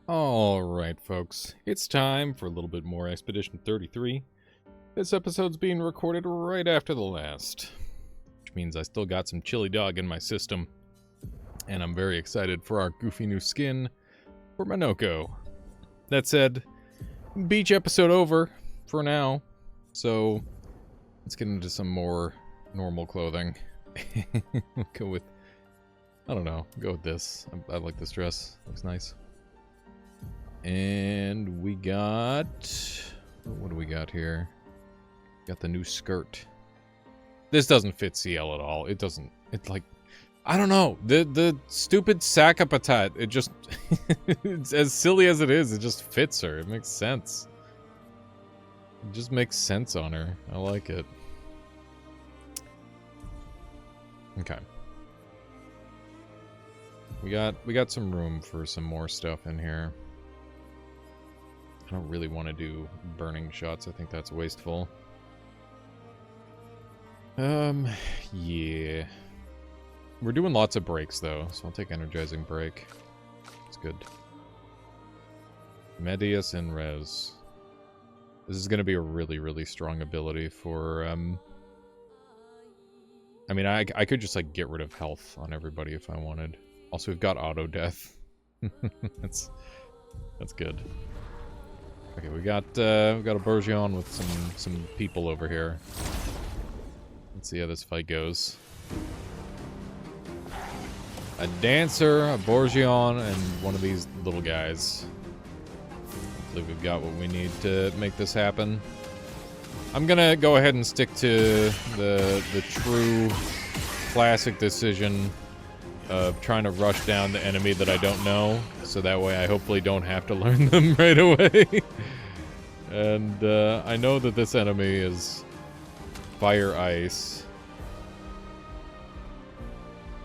Alright, folks. It's time for a little bit more Expedition 33. This episode's being recorded right after the last, which means I still got some chili dog in my system. And I'm very excited for our goofy new skin for Minoko. That said, beach episode over for now, so let's get into some more normal clothing. Go with, I don't know, go with this. I like this dress, looks nice. And we got, what do we got here? Got the new skirt. This doesn't fit CL at all. It doesn't, it's like, I don't know. The stupid Sakapatat, it just, it's as silly as it is, it just fits her. It makes sense. It just makes sense on her. I like it. Okay. We got some room for some more stuff in here. I don't really want to do burning shots. I think that's wasteful. Yeah. We're doing lots of breaks, though, so I'll take energizing break. It's good. Medius and Res. This is going to be a really, really strong ability for, I mean, I could just, like, get rid of health on everybody if I wanted. Also, we've got auto-death. That's good. Okay, we got a Bourgeon with some people over here. Let's see how this fight goes. A dancer, a Bourgeon, and one of these little guys. Hopefully we've got what we need to make this happen. I'm gonna go ahead and stick to the true classic decision of trying to rush down the enemy that I don't know, so that way I hopefully don't have to learn them right away. And I know that this enemy is fire ice,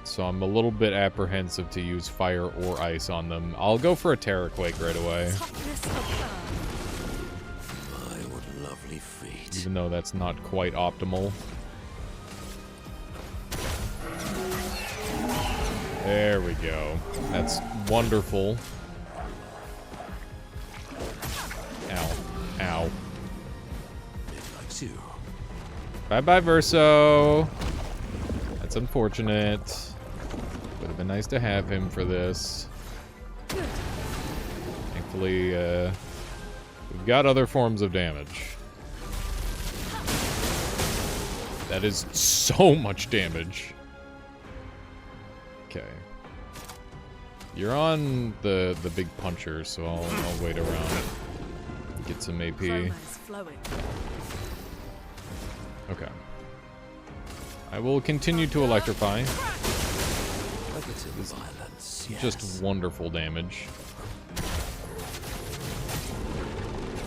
so I'm a little bit apprehensive to use fire or ice on them. I'll go for a Terror Quake right away. What lovely feet. Even though that's not quite optimal. There we go. That's wonderful. Ow. Ow. It likes you. Bye-bye, Verso. That's unfortunate. Would have been nice to have him for this. Thankfully, we've got other forms of damage. That is so much damage. Okay. You're on the big puncher, so I'll wait around. Get some AP. Okay. I will continue to electrify. Violence, yes. Just wonderful damage.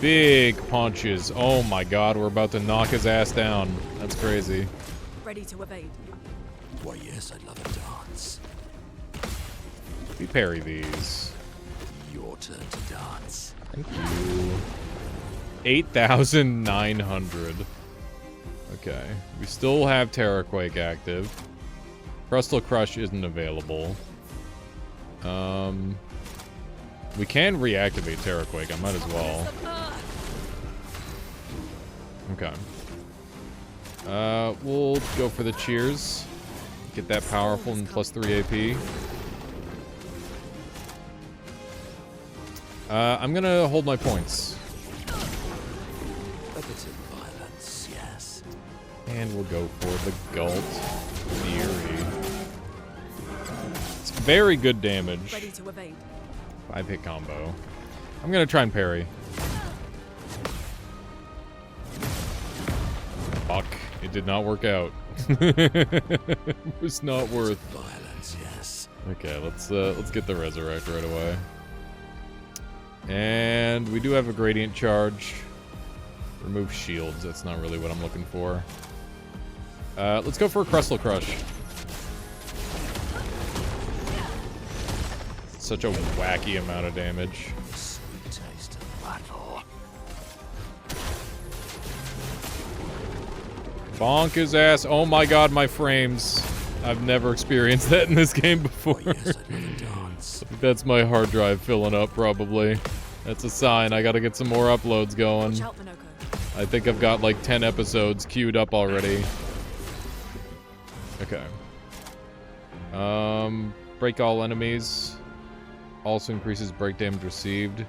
Big punches. Oh my god, we're about to knock his ass down. That's crazy. Ready to evade. Why, yes, I'd love a dance. We parry these. Your turn to dance. Thank you. 8,900. Okay. We still have Terror Quake active. Crustal Crush isn't available. We can reactivate Terror Quake. I might as well. Okay. We'll go for the cheers. Get that powerful and plus 3 AP. I'm gonna hold my points. A bit of violence, yes. And we'll go for the Gult Fury. It's very good damage. Ready to evade. 5-hit combo. I'm gonna try and parry. Fuck. It did not work out. It was not worth. Violence, yes. Okay, let's get the Resurrect right away. And we do have a Gradient Charge. Remove shields. That's not really what I'm looking for. Let's go for a Crustal Crush. Such a wacky amount of damage. Sweet taste of battle. Bonk his ass. Oh my god, my frames. I've never experienced that in this game before. Oh, yes, I'd love a dance. That's my hard drive filling up, probably. That's a sign. I gotta get some more uploads going. Watch out, Pinocchio. I think I've got like 10 episodes queued up already. Okay. Break all enemies. Also increases break damage received.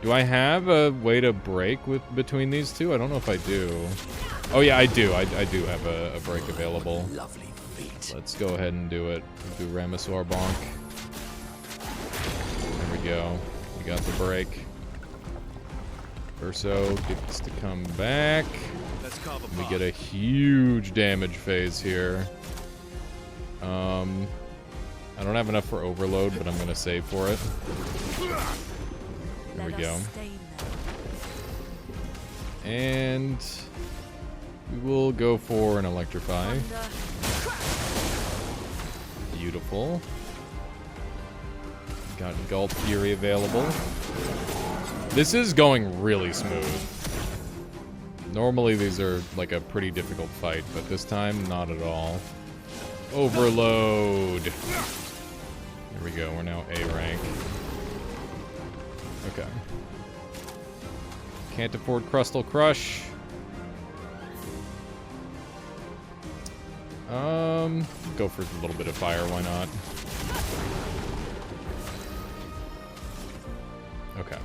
Do I have a way to break between these two? I don't know if I do. Oh yeah, I do. I do have a break available. Lovely feet. Let's go ahead and do it. Do Ramosaur Bonk. There we go. We got the break. Verso gets to come back. We get a huge damage phase here. I don't have enough for overload, but I'm gonna save for it. There we go. And we will go for an electrify. Beautiful. Got Gulp Fury available. This is going really smooth. Normally these are like a pretty difficult fight, but this time not at all. Overload. There we go, we're now A rank. Okay. Can't afford Crustal Crush. Go for a little bit of fire, why not? Okay.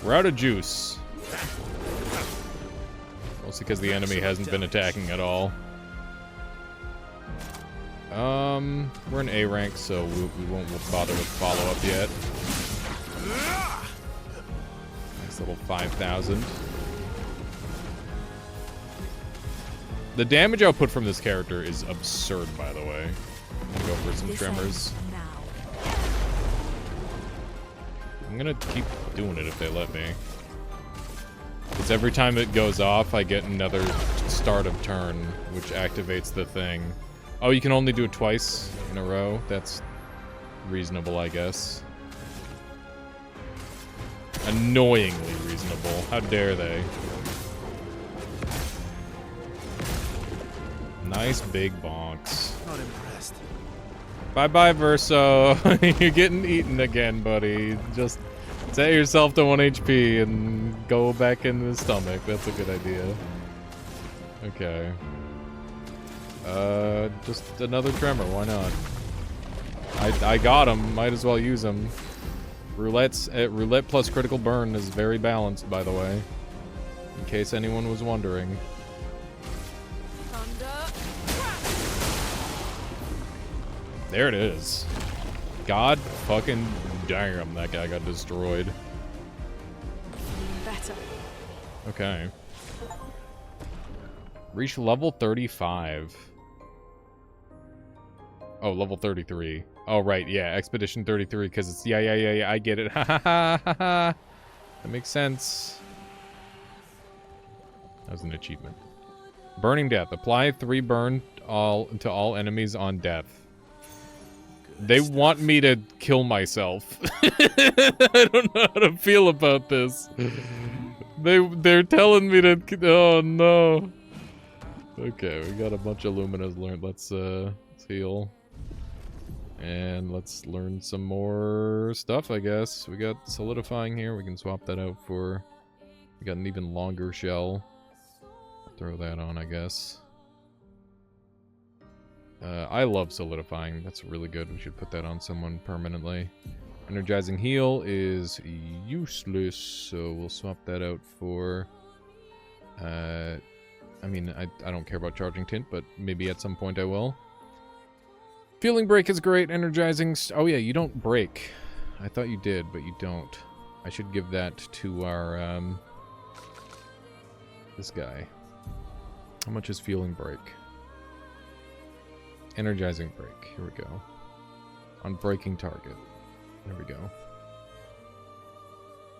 We're out of juice. Mostly because the enemy hasn't been attacking at all. We're in A rank, so we won't bother with follow-up yet. Nice little 5,000. The damage output from this character is absurd, by the way. I'm gonna go for some tremors. I'm gonna keep doing it if they let me. Because every time it goes off, I get another start of turn, which activates the thing. Oh, you can only do it twice in a row? That's reasonable, I guess. Annoyingly reasonable. How dare they? Nice big bonks. Not impressed. Bye-bye, Verso. You're getting eaten again, buddy. Just set yourself to 1 HP and go back in the stomach. That's a good idea. Okay. Just another tremor. Why not? I got him. Might as well use him. Roulette plus critical burn is very balanced, by the way. In case anyone was wondering. There it is. God fucking damn, that guy got destroyed. Better. Okay. Reach level 35. Oh, level 33. Oh, right, yeah, Expedition 33, because it's... Yeah, I get it. Ha ha ha ha ha. That makes sense. That was an achievement. Burning Death. Apply 3 burn to all enemies on death. They want me to kill myself. I don't know how to feel about this. They're telling me to... Oh, no. Okay, we got a bunch of Luminas learned. Let's heal. And let's learn some more stuff, I guess. We got Solidifying here. We can swap that out for... We got an even longer shell. Throw that on, I guess. I love Solidifying. That's really good. We should put that on someone permanently. Energizing Heal is useless, so we'll swap that out for... I mean, I don't care about Charging Tint, but maybe at some point I will. Feeling Break is great. Energizing... Oh yeah, you don't break. I thought you did, but you don't. I should give that to our, this guy. How much is Feeling Break? Energizing Break. Here we go. On breaking target. There we go.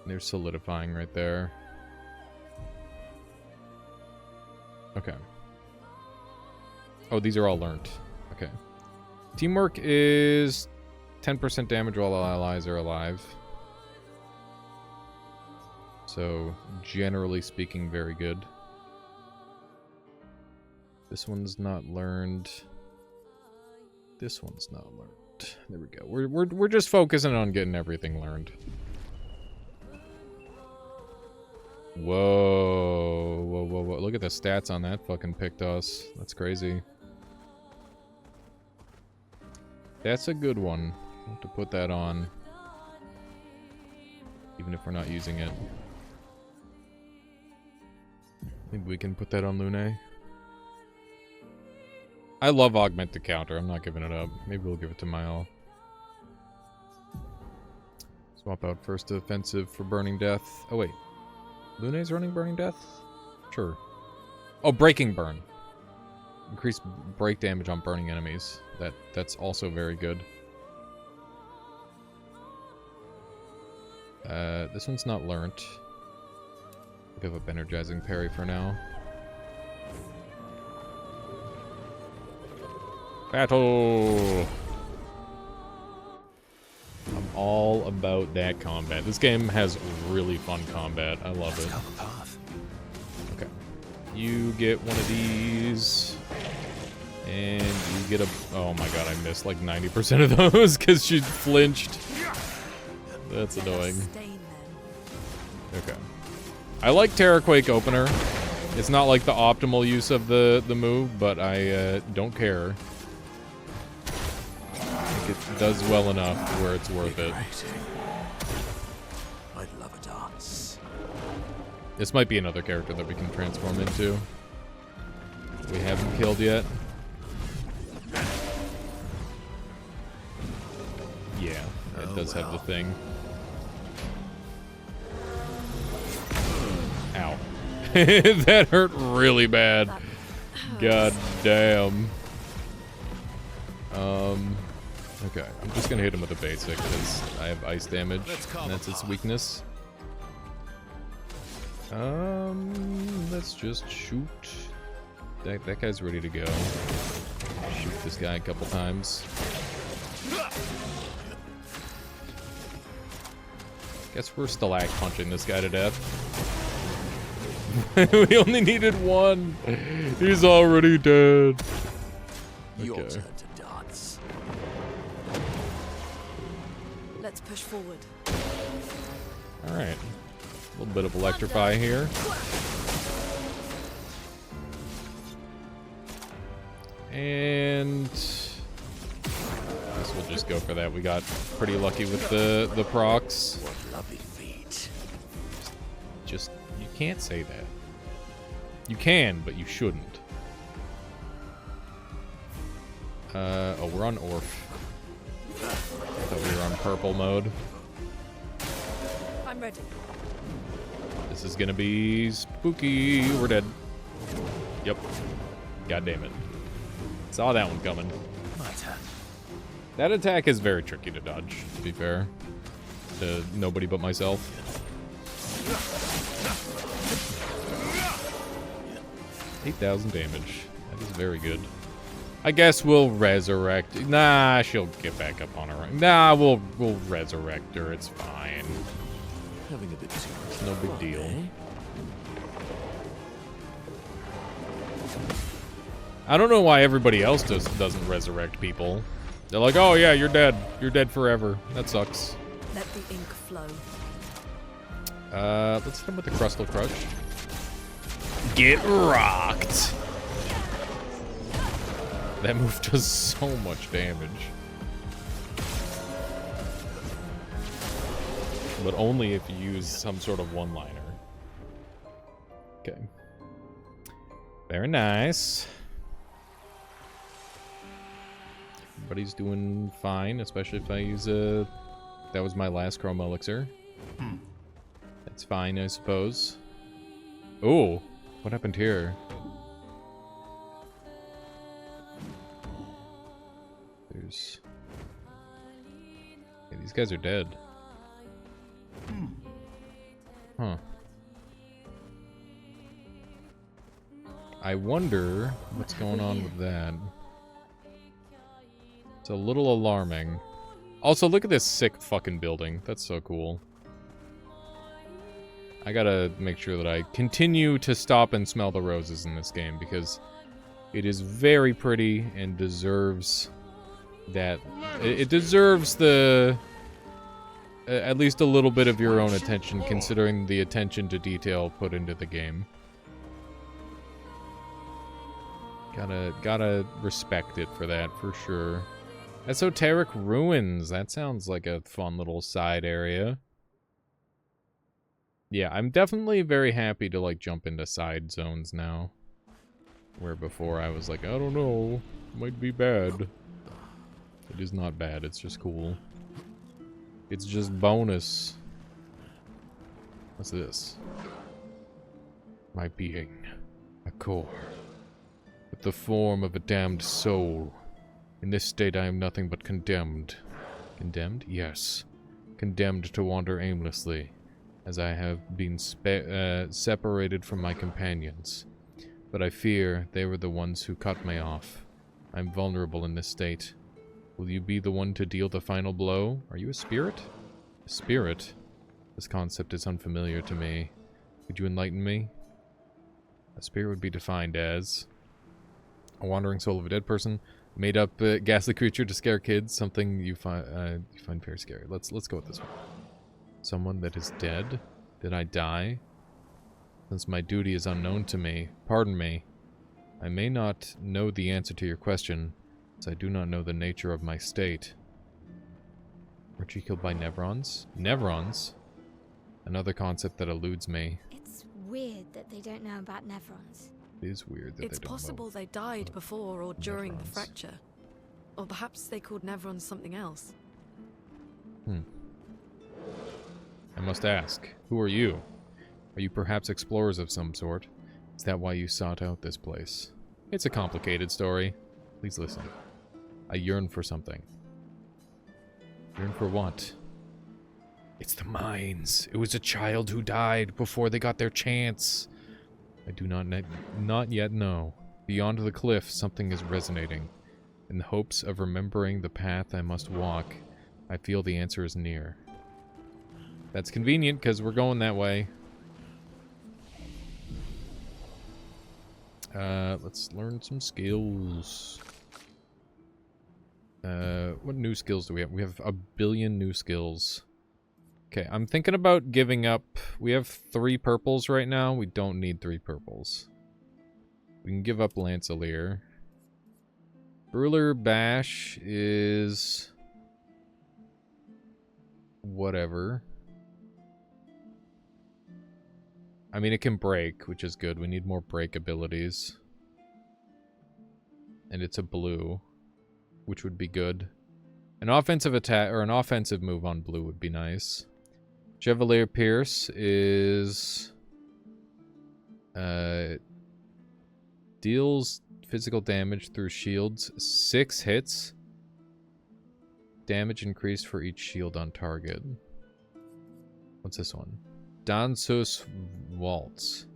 There's Solidifying right there. Okay. Oh, these are all learned. Okay. Teamwork is 10% damage while all allies are alive. So, generally speaking, very good. This one's not learned. This one's not learned. There we go. We're just focusing on getting everything learned. Whoa, whoa, whoa, whoa. Look at the stats on that fucking Pictos. That's crazy. That's a good one. We'll have to put that on. Even if we're not using it. Maybe we can put that on Lune. I love Augmented Counter. I'm not giving it up. Maybe we'll give it to Mael. Swap out first offensive for Burning Death. Oh, wait. Lune's running Burning Death? Sure. Oh, Breaking Burn. Increase break damage on burning enemies. That's also very good. This one's not learnt. Give up Energizing Parry for now. Battle! I'm all about that combat. This game has really fun combat. I love it. Okay. You get one of these. And you get a... Oh my god, I missed like 90% of those because she flinched. That's annoying. Okay. I like Terraquake Opener. It's not like the optimal use of the move, but I don't care. I think it does well enough where it's worth it. I'd love a dance. This might be another character that we can transform into. We haven't killed yet. Yeah, it does have the thing. Ow. That hurt really bad. God damn. Okay, I'm just gonna hit him with a basic because I have ice damage, and that's its weakness. Let's just shoot. That guy's ready to go. Shoot this guy a couple times. Guess we're stalag punching this guy to death. We only needed one. He's already dead. Your Okay. turn to dance. Let's push forward. Alright. A little bit of electrify here. And I guess we'll just go for that. We got pretty lucky with the procs. What lovely feet. Just, you can't say that. You can, but you shouldn't. Oh, we're on Orf. I thought we were on purple mode. I'm ready. This is gonna be spooky. We're dead. Yep. God damn it. Saw that one coming. My turn. That attack is very tricky to dodge, to be fair. To nobody but myself. 8,000 damage. That is very good. I guess we'll resurrect. Nah, she'll get back up on her. Nah, we'll resurrect her. It's fine. Having a bit too much. It's no big fun, deal. eh? I don't know why everybody else doesn't resurrect people. They're like, oh yeah, you're dead. You're dead forever. That sucks. Let the ink flow. Let's hit him with the Crustal Crush. Get rocked! That move does so much damage. But only if you use some sort of one-liner. Okay. Very nice. Everybody's doing fine, especially if I use a... That was my last Chrome Elixir. That's fine, I suppose. Oh, what happened here? There's... Okay, these guys are dead. Huh. I wonder what's going on with that. It's a little alarming. Also, look at this sick fucking building. That's so cool. I gotta make sure that I continue to stop and smell the roses in this game because it is very pretty and deserves that it deserves the at least a little bit of your own attention, considering the attention to detail put into the game. Gotta respect it for that, for sure. Esoteric Ruins. That sounds like a fun little side area. Yeah, I'm definitely very happy to, like, jump into side zones now. Where before I was like, I don't know, might be bad. It is not bad, it's just cool. It's just bonus. What's this? My being. A core. With the form of a damned soul. In this state I am nothing but condemned. Condemned? Yes. Condemned to wander aimlessly, as I have been separated from my companions. But I fear they were the ones who cut me off. I'm vulnerable in this state. Will you be the one to deal the final blow? Are you a spirit? A spirit? This concept is unfamiliar to me. Could you enlighten me? A spirit would be defined as a wandering soul of a dead person, made up ghastly creature to scare kids, something you find very scary. Let's go with this one. Someone that is dead? Did I die? Since my duty is unknown to me, pardon me. I may not know the answer to your question, as I do not know the nature of my state. Weren't you killed by Nevrons? Nevrons? Another concept that eludes me. It's weird that they don't know about Nevrons. It is weird that It's they don't possible know. they died before or during the Nevrons. fracture. Or perhaps they called Nevrons something else. I must ask, who are you? Are you perhaps explorers of some sort? Is that why you sought out this place? It's a complicated story. Please listen. I yearn for something. Yearn for what? It's the mines. It was a child who died before they got their chance. I do not yet know. Beyond the cliff, something is resonating. In the hopes of remembering the path I must walk, I feel the answer is near. That's convenient, because we're going that way. Let's learn some skills. What new skills do we have? We have a billion new skills. Okay, I'm thinking about giving up. We have 3 purples right now. We don't need 3 purples. We can give up Lancelier. Ruler Bash is... whatever. I mean, it can break, which is good. We need more break abilities. And it's a blue, which would be good. An offensive attack, or an offensive move on blue would be nice. Chevalier Pierce is... deals physical damage through shields. 6 hits. Damage increased for each shield on target. What's this one? Dansus Waltz.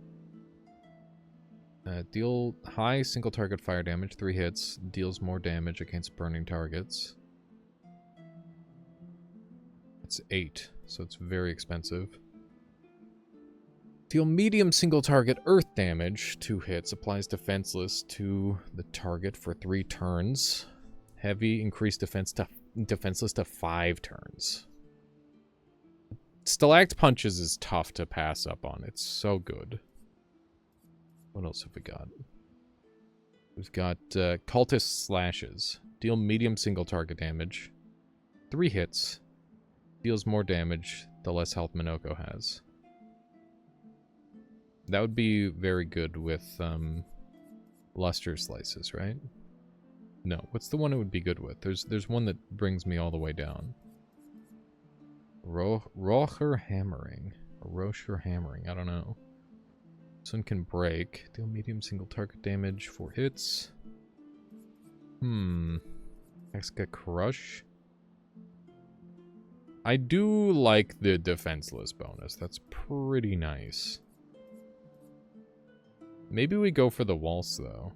Deal high single target fire damage, 3 hits. Deals more damage against burning targets. It's 8, so it's very expensive. Deal medium single target earth damage, 2 hits. Applies defenseless to the target for 3 turns. Heavy increased defenseless to 5 turns. Stalact Punches is tough to pass up on. It's so good. What else have we got? We've got Cultist Slashes. Deal medium single target damage. 3 hits. Deals more damage the less health Minoko has. That would be very good with Luster Slices, right? No, what's the one it would be good with? There's one that brings me all the way down. Rocher Hammering. Or Rocher Hammering, I don't know. This one can break. Deal medium single target damage, 4 hits. Hexa Crush. I do like the defenseless bonus. That's pretty nice. Maybe we go for the Waltz, though.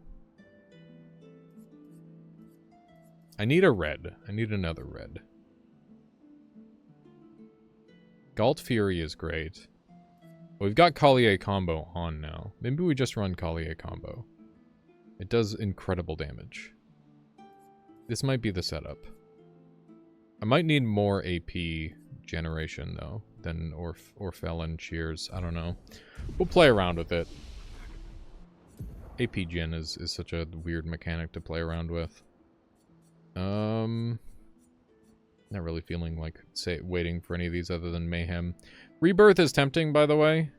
I need a red. I need another red. Galt Fury is great. We've got Collier combo on now. Maybe we just run Collier combo. It does incredible damage. This might be the setup. I might need more AP generation, though, than Orphelin Cheers. I don't know. We'll play around with it. AP gen is such a weird mechanic to play around with. Not really feeling like, waiting for any of these other than Mayhem. Rebirth is tempting, by the way.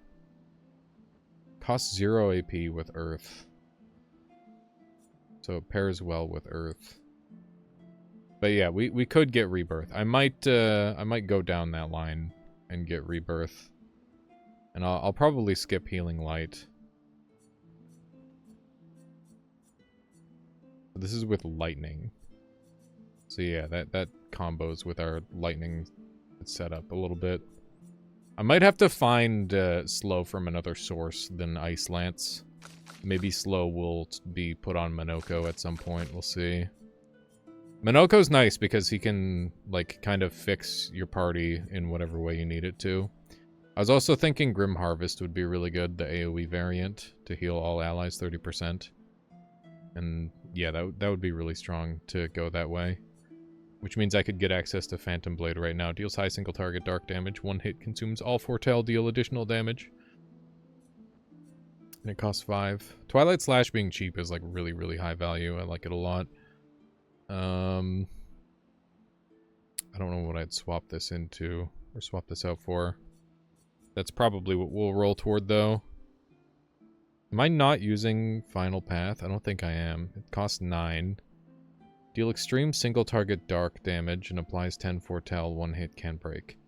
Costs 0 AP with Earth. So it pairs well with Earth. But yeah, we could get Rebirth. I might go down that line and get Rebirth. And I'll probably skip Healing Light. This is with Lightning. So yeah, that combos with our Lightning setup a little bit. I might have to find Slow from another source than Ice Lance. Maybe Slow will be put on Minoko at some point, we'll see. Minoko's nice because he can, like, kind of fix your party in whatever way you need it to. I was also thinking Grim Harvest would be really good, the AoE variant, to heal all allies 30%. And yeah, that would be really strong to go that way. Which means I could get access to Phantom Blade right now. Deals high single target dark damage. One hit consumes all foretell, deal additional damage. And it costs 5. Twilight Slash being cheap is like really, really high value. I like it a lot. I don't know what I'd swap this into, or swap this out for. That's probably what we'll roll toward, though. Am I not using Final Path? I don't think I am. It costs 9. Deal extreme single target dark damage and applies 10 foretell, 1 hit can break.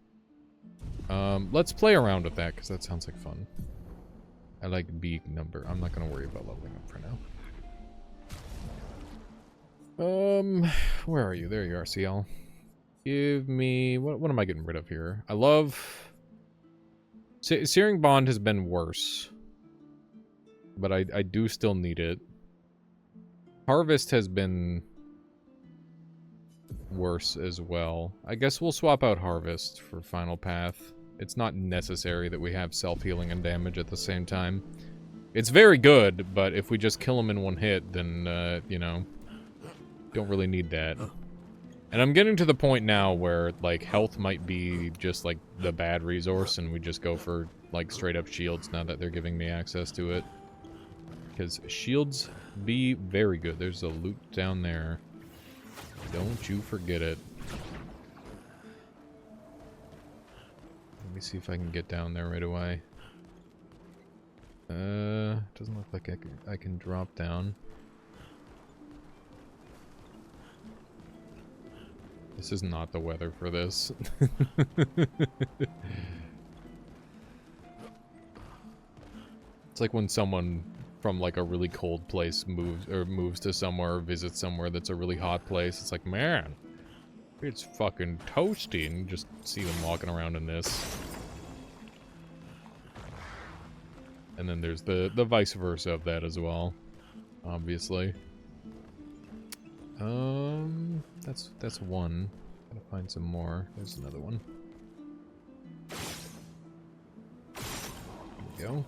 Let's play around with that, because that sounds like fun. I like B number. I'm not going to worry about leveling up for now. Where are you? There you are, CL. Give me... What am I getting rid of here? I love... Searing Bond has been worse. But I do still need it. Harvest has been... worse as well. I guess we'll swap out Harvest for Final Path. It's not necessary that we have self-healing and damage at the same time. It's very good, but if we just kill him in one hit, then, you know... don't really need that. And I'm getting to the point now where, like, health might be just, like, the bad resource, and we just go for, like, straight-up shields now that they're giving me access to it. Because shields be very good. There's a loot down there. Don't you forget it. Let me see if I can get down there right away. Doesn't look like I can drop down. This is not the weather for this. It's like when someone from like a really cold place moves to somewhere or visits somewhere that's a really hot place. It's like, man, it's fucking toasty, and you just see them walking around in this. And then there's the vice versa of that as well, obviously. That's one. Gotta find some more. There's another one. There we go.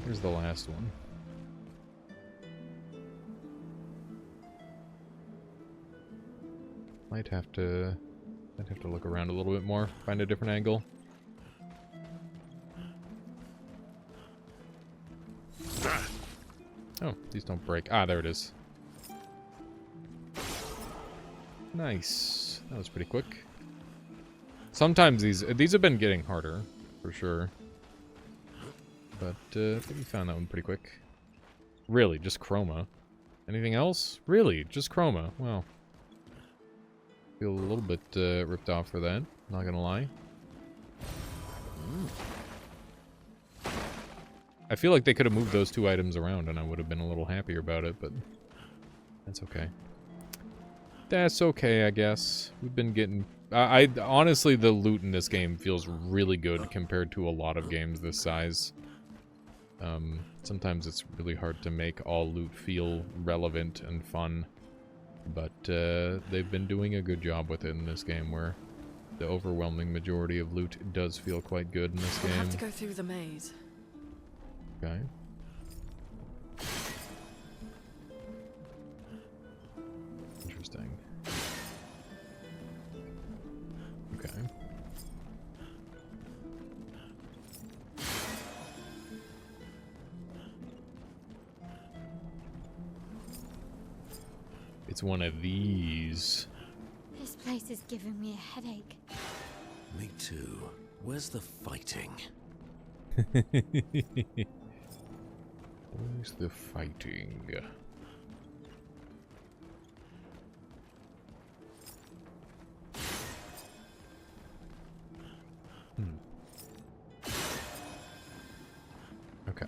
Here's the last one. Might have to look around a little bit more, find a different angle. Oh, these don't break. Ah, there it is. Nice. That was pretty quick. Sometimes these have been getting harder, for sure. But I think we found that one pretty quick. Really, just chroma. Anything else? Really, just chroma. Wow. Feel a little bit ripped off for that, not gonna lie. I feel like they could have moved those two items around and I would have been a little happier about it, but that's okay. That's okay, I guess. We've been getting... honestly, the loot in this game feels really good compared to a lot of games this size. Sometimes it's really hard to make all loot feel relevant and fun. But they've been doing a good job with it in this game, where the overwhelming majority of loot does feel quite good in this game. I have to go through the maze. Okay. Interesting. Okay. It's one of these. This place is giving me a headache. Me too. Where's the fighting? Where's the fighting? Okay.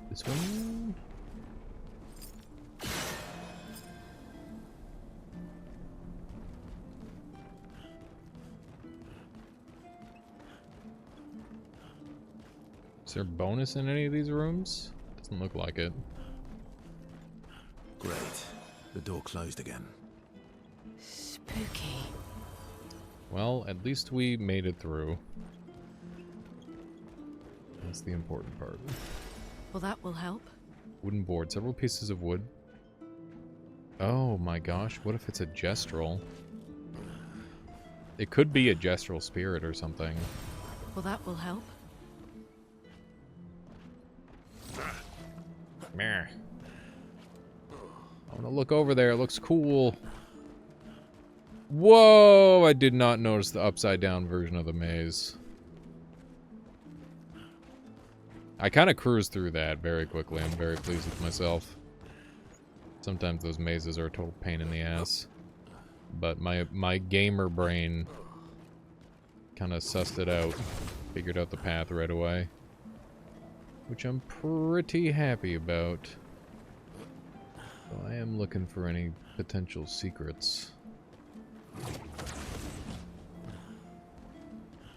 This one? Is there a bonus in any of these rooms? Doesn't look like it. Great. The door closed again. Spooky. Well, at least we made it through. That's the important part. Well, that will help. Wooden board, several pieces of wood. Oh my gosh, what if it's a gestural? It could be a gestural spirit or something. Well, that will help. Meh. I want to look over there. It looks cool. Whoa! I did not notice the upside down version of the maze. I kind of cruised through that very quickly. I'm very pleased with myself. Sometimes those mazes are a total pain in the ass. But my gamer brain kind of sussed it out. Figured out the path right away. Which I'm pretty happy about. So I am looking for any potential secrets.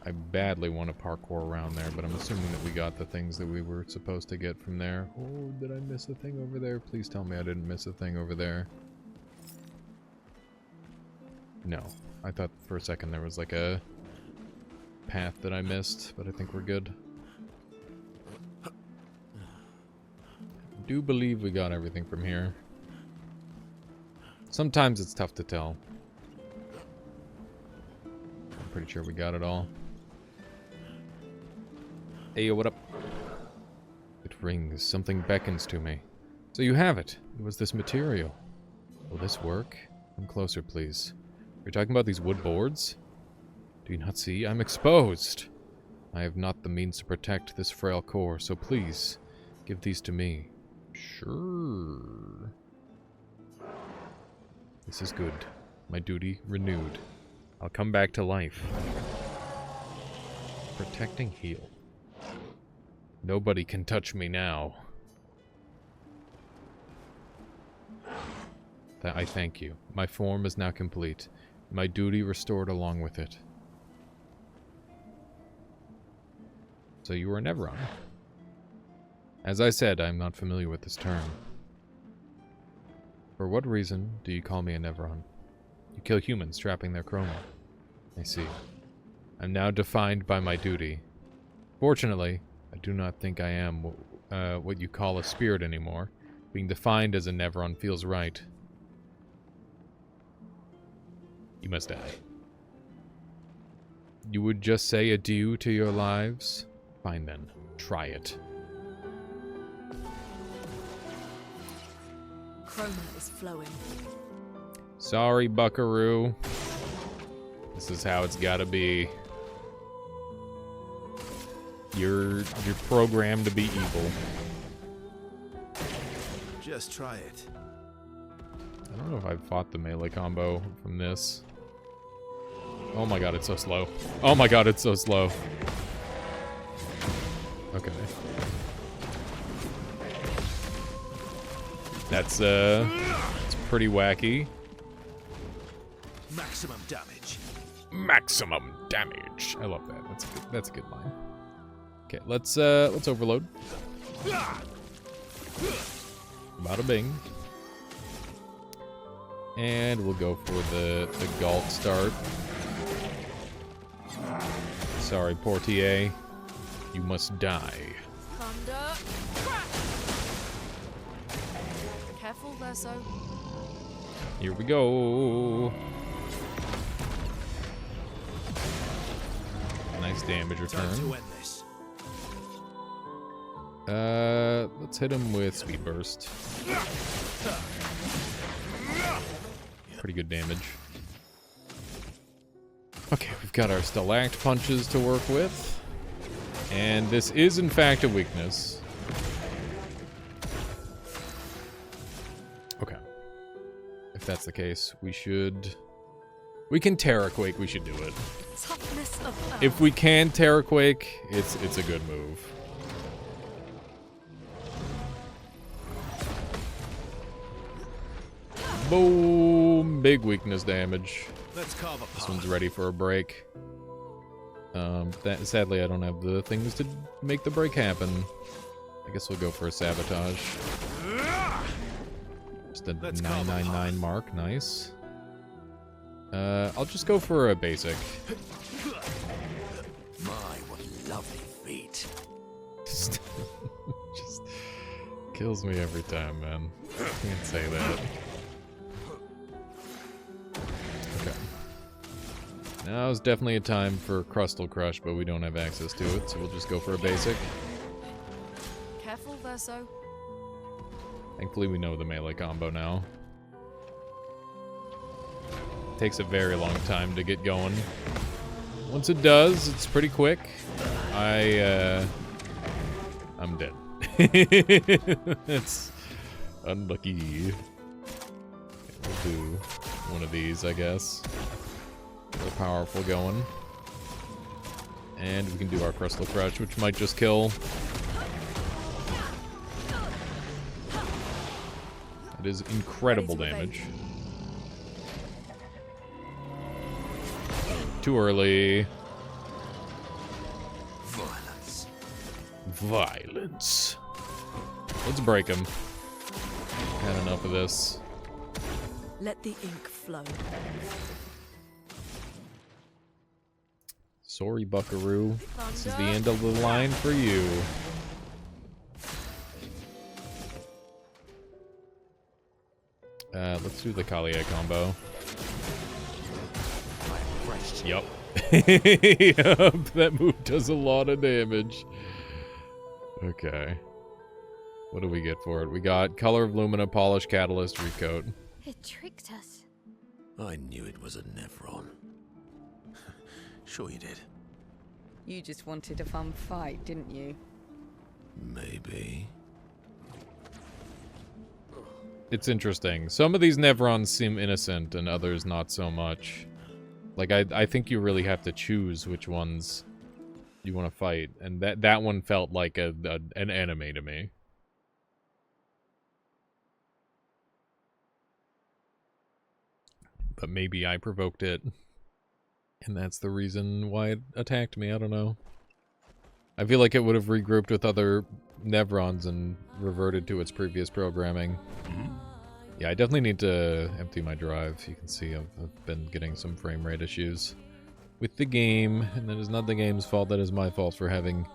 I badly want to parkour around there, but I'm assuming that we got the things that we were supposed to get from there. Oh, did I miss a thing over there? Please tell me I didn't miss a thing over there. No. I thought for a second there was like a path that I missed, but I think we're good. I do believe we got everything from here. Sometimes it's tough to tell. I'm pretty sure we got it all. Hey, what up? It rings. Something beckons to me. So you have it. It was this material. Will this work? Come closer, please. You're talking about these wood boards? Do you not see? I'm exposed. I have not the means to protect this frail core, so please, give these to me. Sure. This is good. My duty renewed. I'll come back to life. Protecting heal. Nobody can touch me now. I thank you. My form is now complete. My duty restored along with it. So you were a Neveron. As I said, I am not familiar with this term. For what reason do you call me a Neveron? You kill humans, trapping their chroma. I see. I'm now defined by my duty. Fortunately, I do not think I am what you call a spirit anymore. Being defined as a Neveron feels right. You must die. You would just say adieu to your lives? Fine then. Try it. Chroma is flowing. Sorry, Buckaroo. This is how it's gotta be. You're programmed to be evil. Just try it. I don't know if I've fought the melee combo from this. Oh my god, it's so slow. Oh my god, it's so slow. Okay. That's it's pretty wacky. Maximum damage. Maximum damage. I love that. That's a good line. Okay, let's overload. Bada bing. And we'll go for the Galt start. Sorry, Portier. You must die. Can't Thunder. Crash! Careful, Verso. Here we go. Nice damage Time return. to end this. Let's hit him with Speed Burst. Pretty good damage. Okay, we've got our Stalact punches to work with. And this is, in fact, a weakness. Okay. If that's the case, we should... We can Terra Quake, we should do it. Toughness of earth. If we can Terra Quake, it's a good move. Boom! Big weakness damage. Let's carve a This path. one's ready for a break. Sadly, I don't have the things to make the break happen. I guess we'll go for a sabotage. Just a Let's carve a 999 mark. Nice. I'll just go for a basic. My, what lovely feet. Just kills me every time, man. Can't say that. Okay. Now is definitely a time for Crustal Crush, but we don't have access to it, so we'll just go for a basic. Careful, Verso. Thankfully, we know the melee combo now. Takes a very long time to get going. Once it does, it's pretty quick. I'm dead. That's unlucky. We'll do one of these, I guess. We're powerful going. And we can do our Crustal Crush, which might just kill. It is incredible Ready to damage. Too early. Violence. Violence. Let's break him. Had enough of this. Let the ink flow. Sorry, Buckaroo. This is the end of the line for you. Let's do the Kalia combo. Yup. Yup, that move does a lot of damage. Okay. What do we get for it? We got Color of Lumina, Polish Catalyst, Recoat. It tricked us. I knew it was a Nevron. Sure you did. You just wanted a fun fight, didn't you? Maybe. It's interesting. Some of these Nevrons seem innocent and others not so much. Like, I think you really have to choose which ones you want to fight. And that one felt like an enemy to me. But maybe I provoked it. And that's the reason why it attacked me. I don't know. I feel like it would have regrouped with other Nevrons and reverted to its previous programming. Yeah, I definitely need to empty my drive. You can see I've been getting some frame rate issues with the game. And that is not the game's fault. That is my fault for having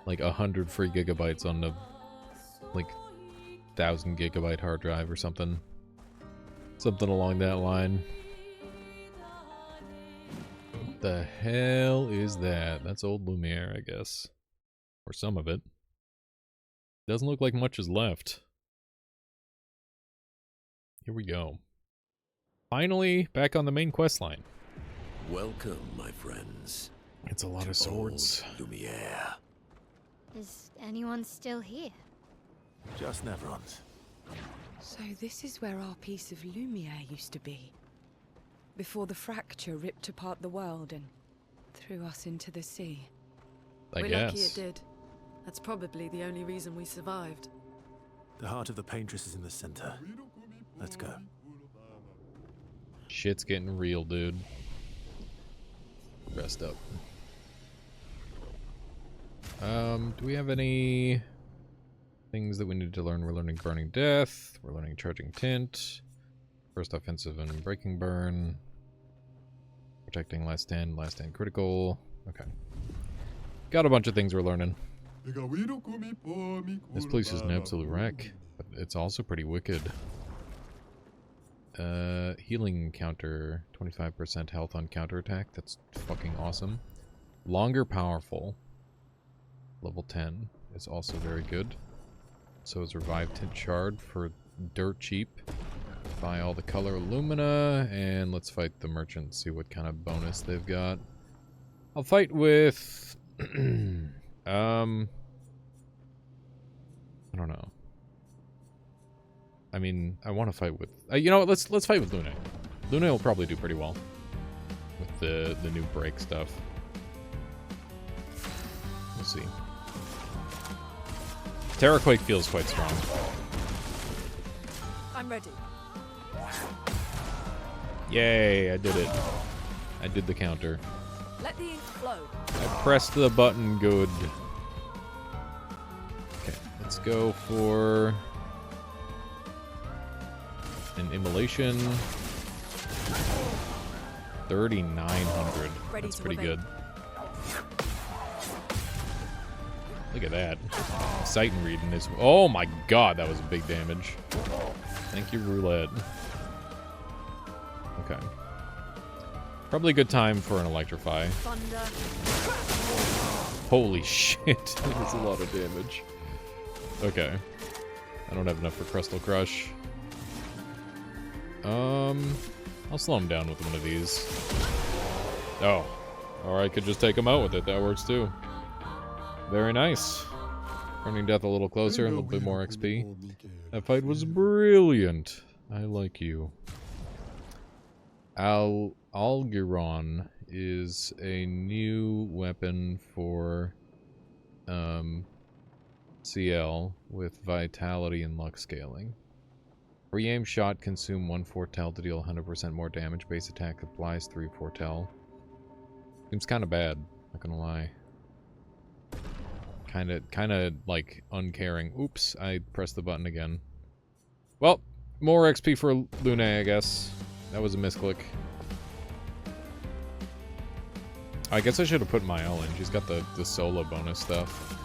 like 100 free gigabytes on the like 1,000 gigabyte hard drive or something. Something along that line. What the hell is that? That's old Lumiere, I guess. Or some of it. Doesn't look like much is left. Here we go. Finally, back on the main quest line. Welcome, my friends. It's a lot of swords. Old Lumiere. Is anyone still here? Just Nevrons. So this is where our piece of Lumiere used to be. Before the fracture ripped apart the world and threw us into the sea. I We're guess. lucky it did. That's probably the only reason we survived. The heart of the paintress is in the center. Let's go. Shit's getting real, dude. Rest up. Do we have any things that we need to learn? We're learning Burning Death. We're learning Charging Tint. First offensive and Breaking Burn. Protecting last stand critical. Okay. Got a bunch of things we're learning. This place is an absolute wreck, but it's also pretty wicked. Healing counter, 25% health on counterattack. That's fucking awesome. Longer powerful. Level 10 is also very good. So is Revive Tint Shard for dirt cheap. Buy all the color Lumina, and let's fight the merchant, see what kind of bonus they've got. I'll fight with... I don't know. I mean, I want to fight with... you know what, let's fight with Lune. Lune will probably do pretty well with the new break stuff. We'll see. Terraquake feels quite strong. I'm ready. Yay, I did it. I did the counter. Let the ink flow. I pressed the button good. Okay, let's go for an immolation. 3,900. That's pretty good. Look at that. Sight and reading is... Oh my god, that was a big damage. Thank you, roulette. Okay. Probably a good time for an electrify. Thunder. Holy shit, that was a lot of damage. Okay. I don't have enough for Crystal Crush. I'll slow him down with one of these. Oh. Or I could just take him out with it. That works too. Very nice. Burning Death a little closer, a little bit more XP. That fight was brilliant. I like you. Algeron is a new weapon for CL with vitality and luck scaling. Re-aim shot consume 1 foretell to deal 100% more damage. Base attack applies 3 foretell. Seems kind of bad, not gonna lie. Kind of like uncaring. Oops, I pressed the button again. Well, more XP for Lune, I guess. That was a misclick. I guess I should have put Mael in. She's got the solo bonus stuff.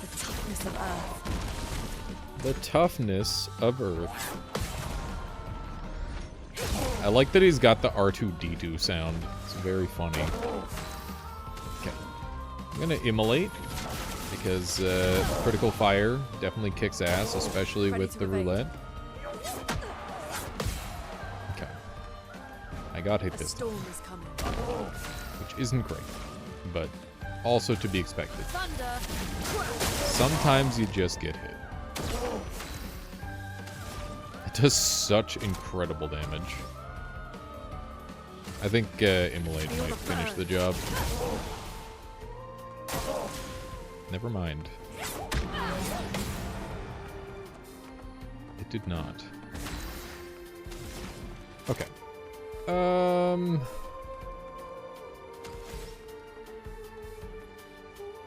The toughness of Earth. The toughness of Earth. I like that he's got the R2-D2 sound. It's very funny. Okay. I'm gonna immolate. Because critical fire definitely kicks ass, especially with the roulette. Okay. I got hit this time, which isn't great, but also to be expected. Sometimes you just get hit. It does such incredible damage. I think Immolate might finish the job. Never mind. It did not. Okay. I'm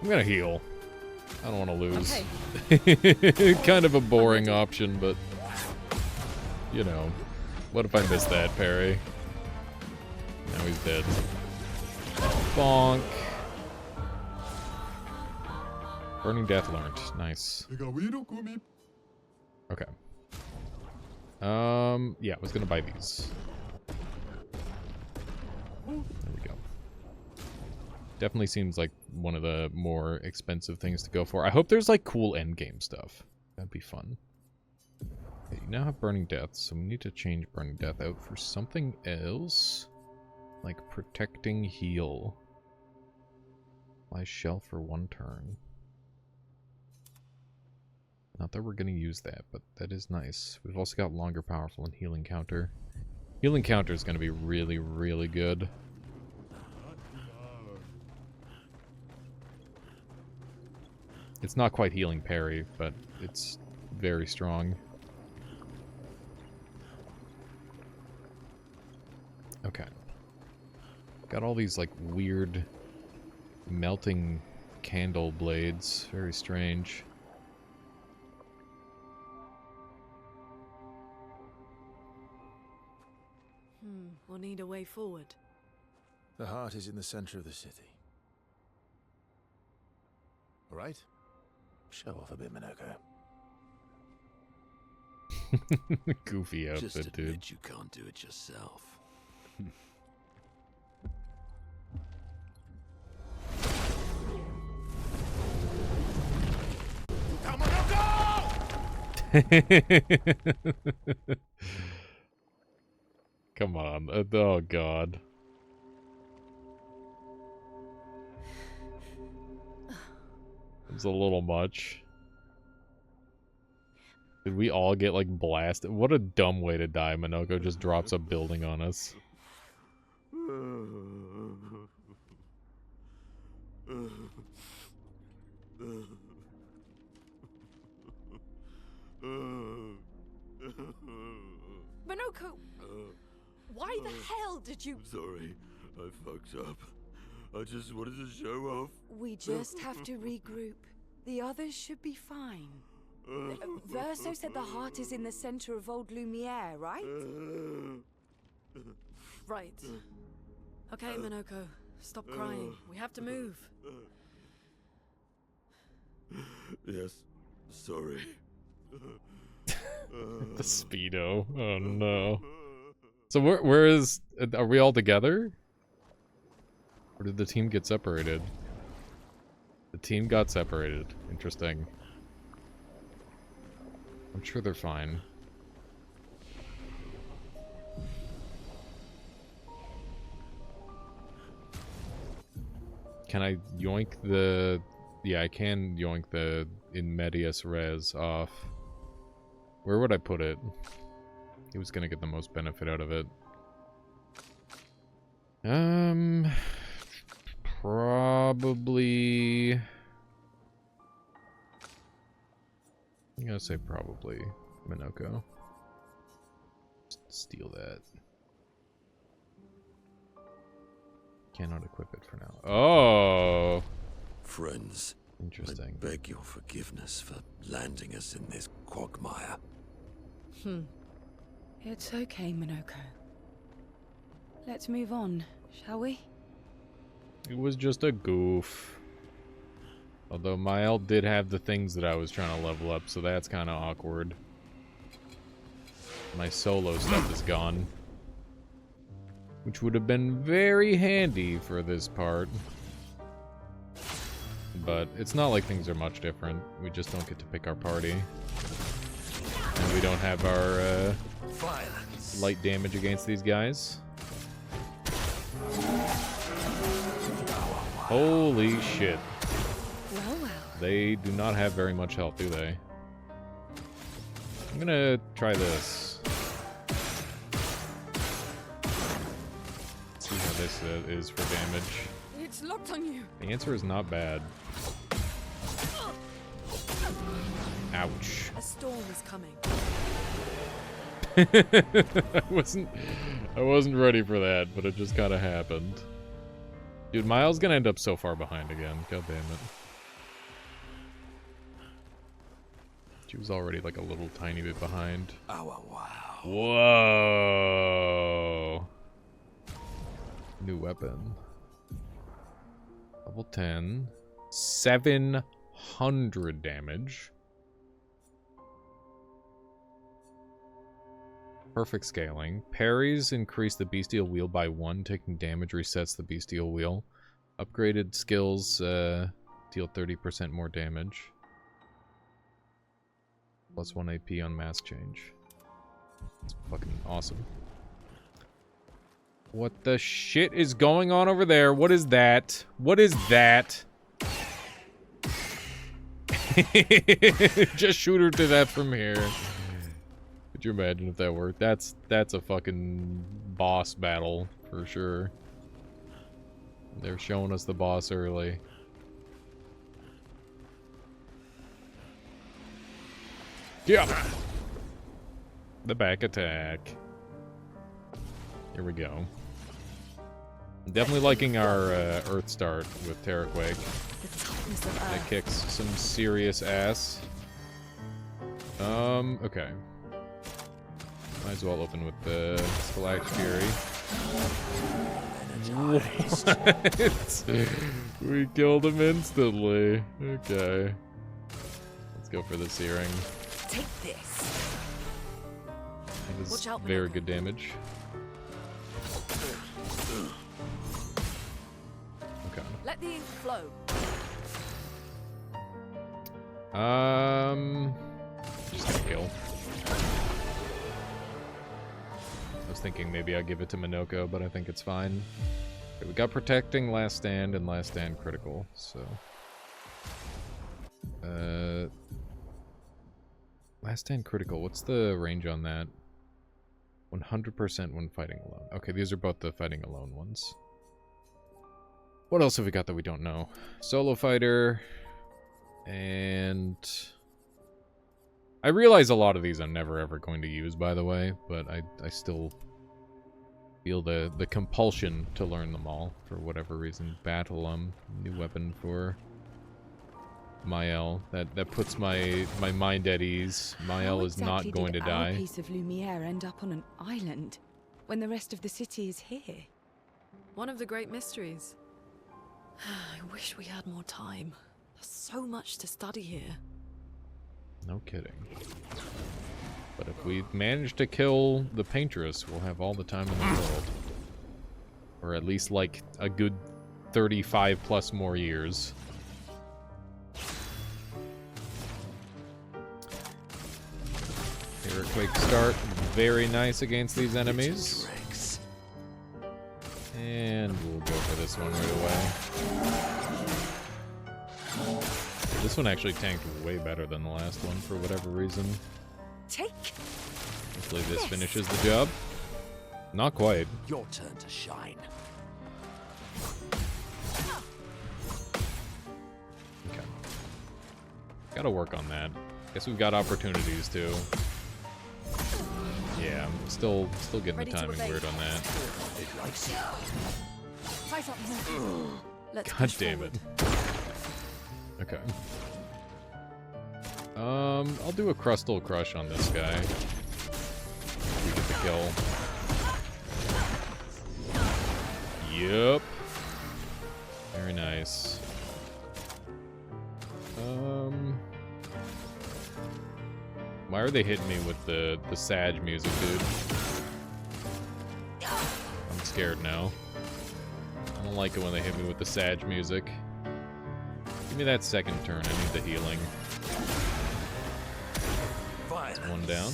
gonna heal. I don't want to lose. Okay. Kind of a boring option, but you know, what if I miss that parry? Now he's dead. Bonk. Burning Death learned. Nice. Okay. Yeah, I was gonna buy these. There we go. Definitely seems like one of the more expensive things to go for. I hope there's like cool endgame stuff. That'd be fun. Okay, you now have Burning Death, so we need to change Burning Death out for something else. Like Protecting Heal. Apply Shell for 1 turn. Not that we're going to use that, but that is nice. We've also got Longer Powerful and Healing Counter. Healing Counter is going to be really, really good. It's not quite Healing Parry, but it's very strong. Okay. Got all these, like, weird melting candle blades. Very strange. We'll need a way forward. The heart is in the center of the city. All right? Show off a bit, Minoko. Goofy Just outfit, admit dude. you can't do it yourself. Come on. Oh, God. It's a little much. Did we all get, like, blasted? What a dumb way to die. Minoko just drops a building on us. Minoko! Why the hell did you... Sorry, I fucked up. I just wanted to show off. We just have to regroup. The others should be fine. Verso said the heart is in the center of old Lumiere, right? Right. Okay, Minoko. Stop crying. We have to move. Yes, sorry. The Speedo. Oh, no. So where is... Are we all together? Or did the team get separated? The team got separated. Interesting. I'm sure they're fine. Can I yoink the... Yeah, I can yoink the in medias res off. Where would I put it? He was gonna get the most benefit out of it. Probably... I'm gonna say probably Minoko. Just steal that. Cannot equip it for now. Oh! Friends, Interesting. I beg your forgiveness for landing us in this quagmire. It's okay, Minoko. Let's move on, shall we? It was just a goof. Although Mael did have the things that I was trying to level up, so that's kind of awkward. My solo stuff is gone. Which would have been very handy for this part. But it's not like things are much different. We just don't get to pick our party. And we don't have our light damage against these guys. Holy shit. Well, well. They do not have very much health, do they? I'm gonna try this. See how this is for damage. It's locked on you. The answer is not bad. Ouch. A storm is coming. I wasn't ready for that, but it just kind of happened. Dude, Miles gonna end up so far behind again. God damn it. She was already like a little tiny bit behind. Oh, wow. Whoa. New weapon. Level 10. 700 damage. Perfect scaling. Parries increase the bestial wheel by 1. Taking damage resets the bestial wheel. Upgraded skills deal 30% more damage. Plus 1 AP on mask change. It's fucking awesome. What the shit is going on over there? What is that? What is that? Just shoot her to death from here. Could you imagine if that worked? That's a fucking boss battle for sure. They're showing us the boss early. Yeah. The back attack. Here we go. I'm definitely liking our Earth start with Terraquake. The toughness of That Earth. kicks some serious ass. Okay. Might as well open with the Stalactite Fury. What? We killed him instantly. Okay. go for the searing. Take this. That is Watch out, very Manoko. good damage. Okay. Let the ink flow. Just gonna kill. I was thinking maybe I'd give it to Minoko, but I think it's fine. Okay, we got Protecting, Last Stand, and Last Stand Critical, so... Last Stand Critical, what's the range on that? 100% when fighting alone. Okay, these are both the fighting alone ones. What else have we got that we don't know? Solo Fighter... And... I realize a lot of these I'm never ever going to use, by the way, but I still feel the compulsion to learn them all, for whatever reason. Battle, new weapon for Mael. That puts my mind at ease. Mael is not going to die. How piece of Lumiere end up on an island when the rest of the city is here? One of the great mysteries. I wish we had more time. There's so much to study here. No kidding. But if we manage to kill the Paintress, we'll have all the time in the world. Or at least, like, a good 35 plus more years. Here, a quick start. Very nice against these enemies. And we'll go for this one right away. This one actually tanked way better than the last one for whatever reason. Take. Hopefully this finishes the job. Not quite. Your turn to shine. Okay. Gotta work on that. Guess we've got opportunities too. Yeah, I'm still getting Ready the to timing evade. weird on that. Try something. Let's God push damn forward. it. Okay. I'll do a Crustal Crush on this guy. We get the kill. Yep. Very nice. Why are they hitting me with the Sag music, dude? I'm scared now. I don't like it when they hit me with the Sag music. Give me that second turn. I need the healing. That's one down.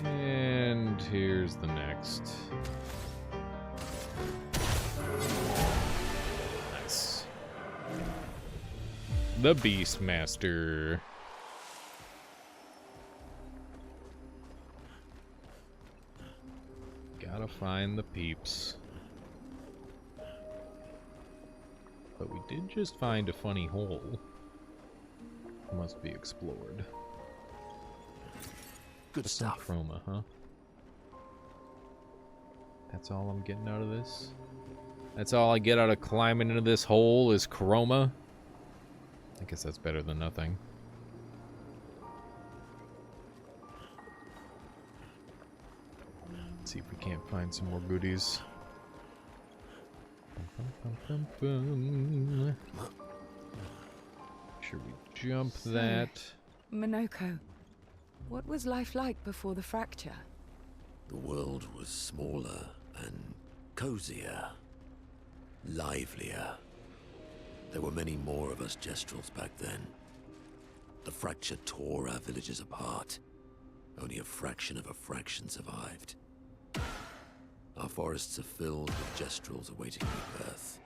And here's the next. Nice. The Beastmaster. Gotta find the peeps. But we did just find a funny hole. Must be explored. Good Just some stuff. chroma, huh? That's all I'm getting out of this? That's all I get out of climbing into this hole is chroma? I guess that's better than nothing. Let's see if we can't find some more goodies. Should we jump that? Minoko, what was life like before the fracture? The world was smaller and cozier, livelier. There were many more of us Gestrels back then. The fracture tore our villages apart. Only a fraction of a fraction survived. Our forests are filled with Gestrels awaiting rebirth.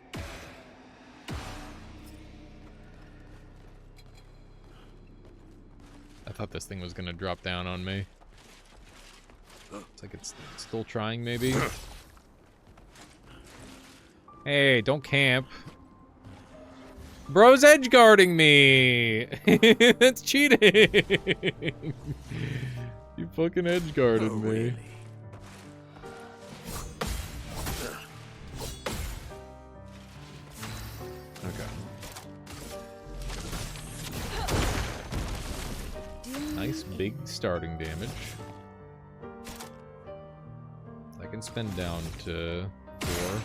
I thought this thing was gonna drop down on me. It's like it's still trying, maybe? Hey, don't camp. Bro's edge guarding me! That's cheating! You fucking edge guarded Oh, me. really? Okay. Nice big starting damage. I can spend down to 4.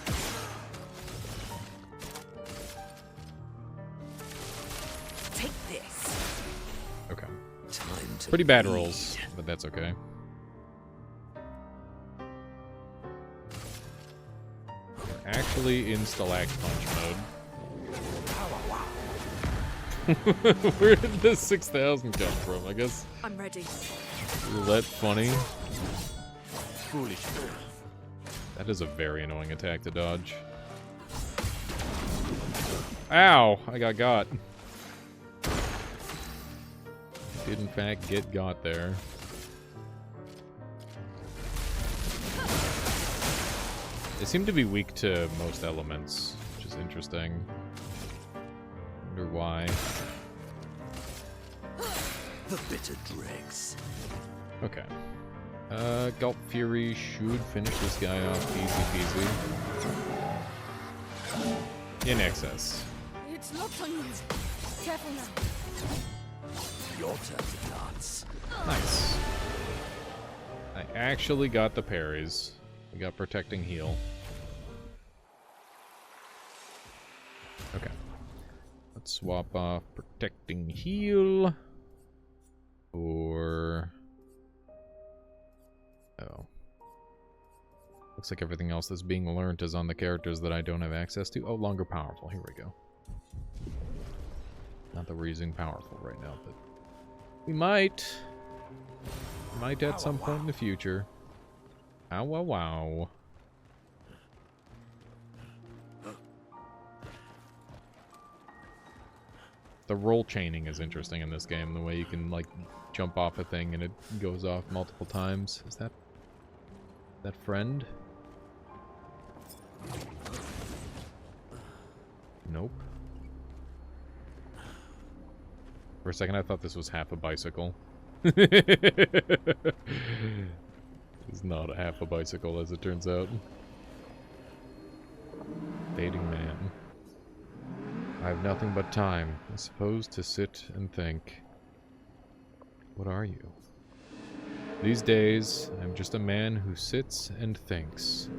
Take this. Pretty bad rolls, but that's okay. We're actually in Stalag Punch mode. Where did the 6,000 come from? I guess I'm ready. roulette funny. Foolish. That is a very annoying attack to dodge. Ow! I got. Did in fact get got there. They seem to be weak to most elements, which is interesting. Wonder why. The bitter dregs. Okay. Gulp Fury should finish this guy off easy peasy. In excess. It's locked on you. Careful now. Your turn to dance. Nice. I actually got the parries. We got protecting heal. Okay. Let's swap off protecting heal for... Oh. Looks like everything else that's being learned is on the characters that I don't have access to. Oh, longer powerful. Here we go. Not that we're using powerful right now, but we might. Might at some point in the future. Ow, wow, wow. The roll chaining is interesting in this game. The way you can, like, jump off a thing and it goes off multiple times. Is that friend? Nope. For a second I thought this was half a bicycle. It's not half a bicycle, as it turns out. Fading man. I have nothing but time, I suppose, to sit and think. What are you? These days, I'm just a man who sits and thinks.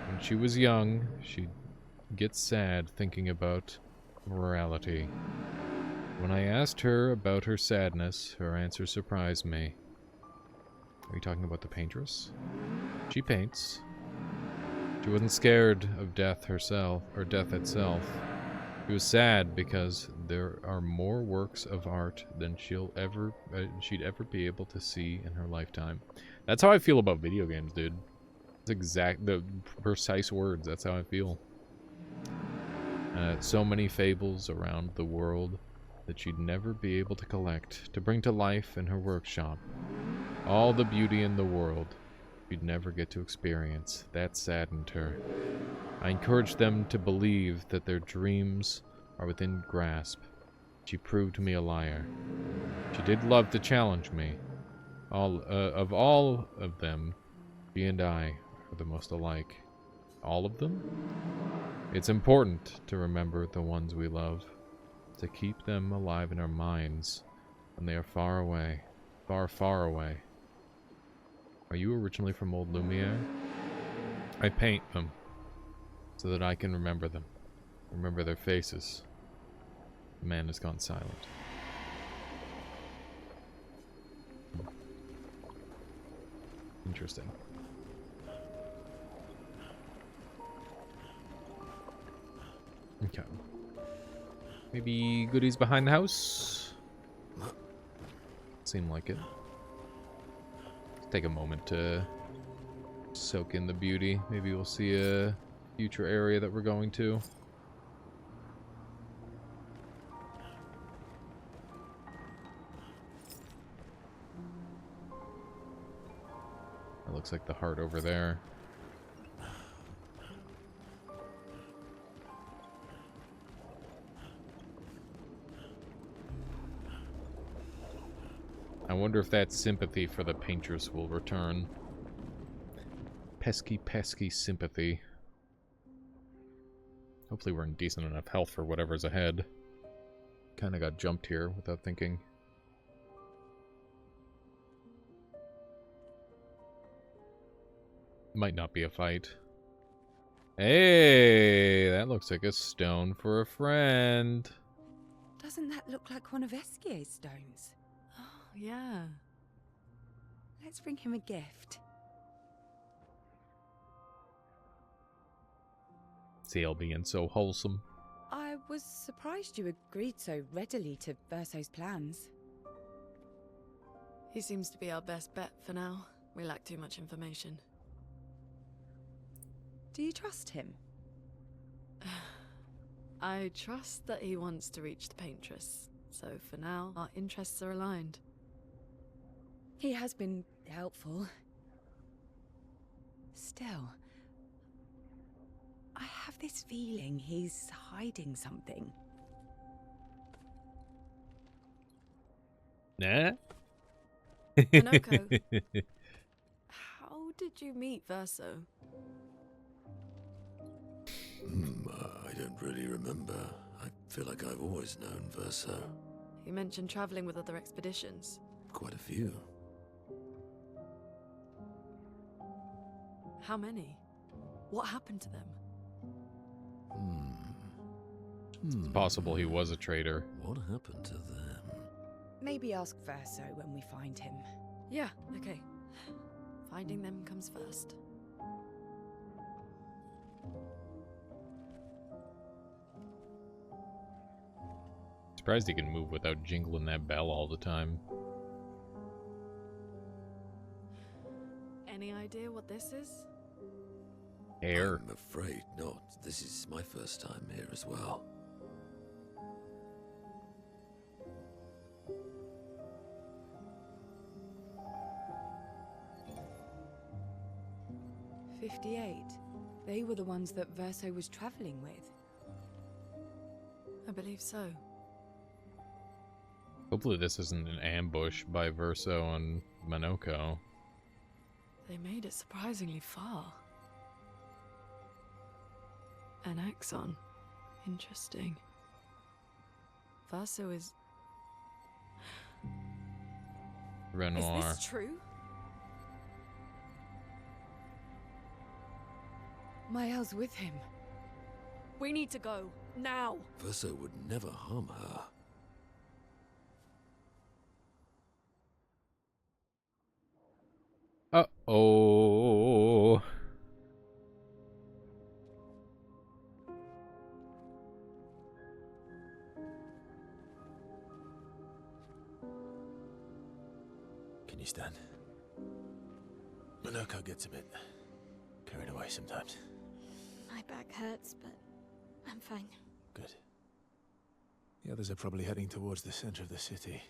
When she was young, she'd get sad thinking about morality. When I asked her about her sadness, her answer surprised me. Are you talking about the paintress? She paints. She wasn't scared of death herself, or death itself. She was sad because there are more works of art than she'd ever be able to see in her lifetime. That's how I feel about video games, dude. It's the precise words. That's how I feel. So many fables around the world that she'd never be able to collect, to bring to life in her workshop. All the beauty in the world she'd never get to experience. That saddened her. I encouraged them to believe that their dreams are within grasp. She proved me a liar. She did love to challenge me. Of all of them, she and I are the most alike. All of them? It's important to remember the ones we love, to keep them alive in our minds when they are far away, far, far away. Are you originally from Old Lumiere? I paint them so that I can remember them, remember their faces. The man has gone silent. Interesting. Okay. Maybe goodies behind the house? Seem like it. Let's take a moment to soak in the beauty. Maybe we'll see a future area that we're going to. That looks like the heart over there. I wonder if that sympathy for the paintress will return. Pesky, pesky sympathy. Hopefully we're in decent enough health for whatever's ahead. Kinda got jumped here without thinking. Might not be a fight. Hey, that looks like a stone for a friend. Doesn't that look like one of Eskier's stones? yeah. Let's bring him a gift. See, being so wholesome. I was surprised you agreed so readily to Verso's plans. He seems to be our best bet for now. We lack too much information. Do you trust him? I trust that he wants to reach the Paintress, so for now, our interests are aligned. He has been helpful. Still, I have this feeling he's hiding something. Nah? Minoko. How did you meet Verso? I don't really remember. I feel like I've always known Verso. You mentioned traveling with other expeditions. Quite a few. How many? What happened to them? It's possible he was a traitor. What happened to them? Maybe ask Verso when we find him. Yeah, okay. Finding them comes first. Surprised he can move without jingling that bell all the time. Any idea what this is? Air. I'm afraid not. This is my first time here as well. They were the ones that Verso was traveling with. I believe so. Hopefully this isn't an ambush by Verso and Minoko. They made it surprisingly far. An axon. Interesting. Verso is... Renoir. Is this true? Mael's with him. We need to go. Now! Verso would never harm her. Uh-oh. Can you stand? Minoko gets a bit carried away sometimes. My back hurts, but I'm fine. Good. The others are probably heading towards the center of the city.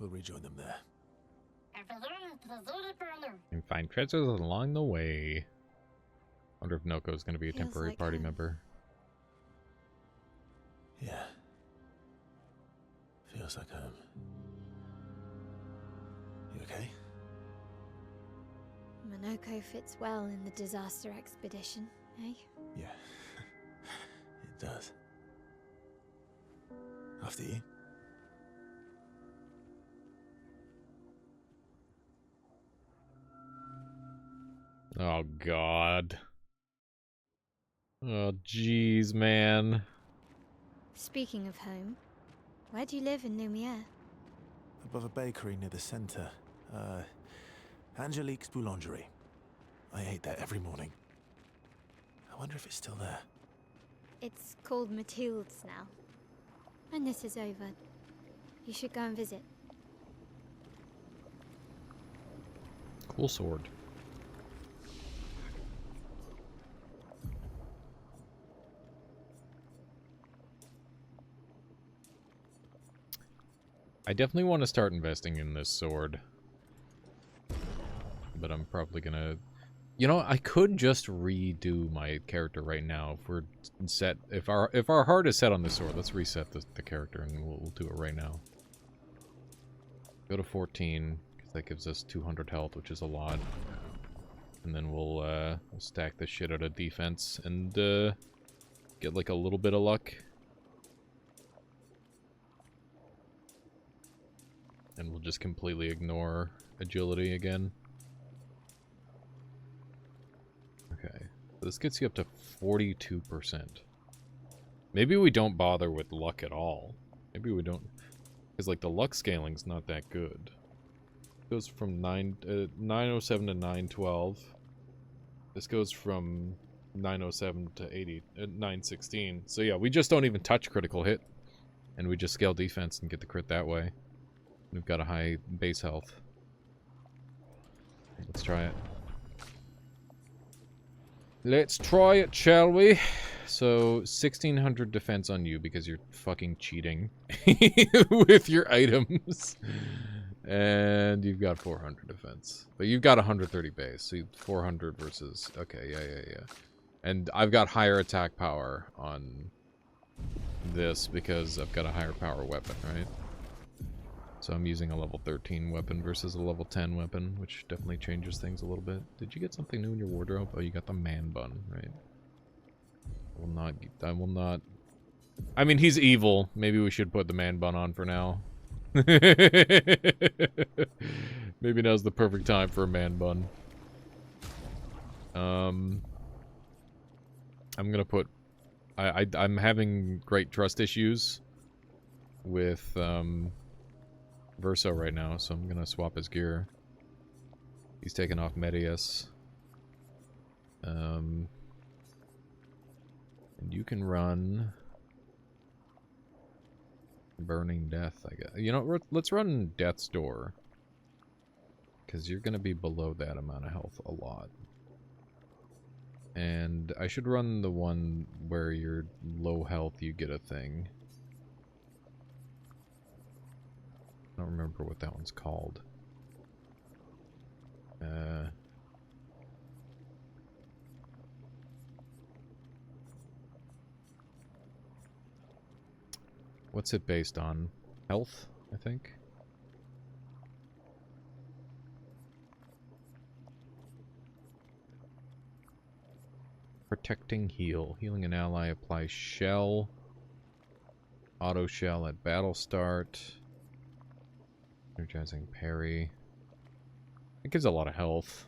We'll rejoin them there. And find treasures along the way. Wonder if Noko's going to be a Feels temporary like party home. member. Yeah. Feels like home. You okay? Minoko fits well in the disaster expedition, eh? Yeah. It does. After you. Oh, God. Oh, jeez, man. Speaking of home, where do you live in Lumiere? Above a bakery near the center. Angelique's Boulangerie. I ate there every morning. I wonder if it's still there. It's called Mathilde's now. When this is over, you should go and visit. Cool sword. I definitely want to start investing in this sword. But I'm probably gonna... You know, I could just redo my character right now if we're set... If our heart is set on this sword, let's reset the character and we'll do it right now. Go to 14, because that gives us 200 health, which is a lot. And then we'll stack the shit out of defense and get like a little bit of luck. And we'll just completely ignore agility again. Okay. This gets you up to 42%. Maybe we don't bother with luck at all. Maybe we don't... Because, like, the luck scaling's not that good. It goes from 907 to 912. This goes from 907 to 916. So yeah, we just don't even touch critical hit. And we just scale defense and get the crit that way. We've got a high base health. Let's try it. Let's try it, shall we? So, 1600 defense on you because you're fucking cheating with your items. And you've got 400 defense. But you've got 130 base, so 400 versus... Okay, yeah. And I've got higher attack power on this because I've got a higher power weapon, right? So I'm using a level 13 weapon versus a level 10 weapon, which definitely changes things a little bit. Did you get something new in your wardrobe? Oh, you got the man bun, right? I will not... I mean, he's evil. Maybe we should put the man bun on for now. Maybe now's the perfect time for a man bun. I'm gonna put... I'm having great trust issues with, Verso right now, so I'm gonna swap his gear. He's taking off Medius. And you can run Burning Death, I guess. You know, let's run Death's Door. Because you're gonna be below that amount of health a lot. And I should run the one where you're low health, you get a thing. I don't remember what that one's called. What's it based on? Health, I think? Protecting heal. Healing an ally applies shell. Auto shell at battle start. Energizing parry. It gives a lot of health.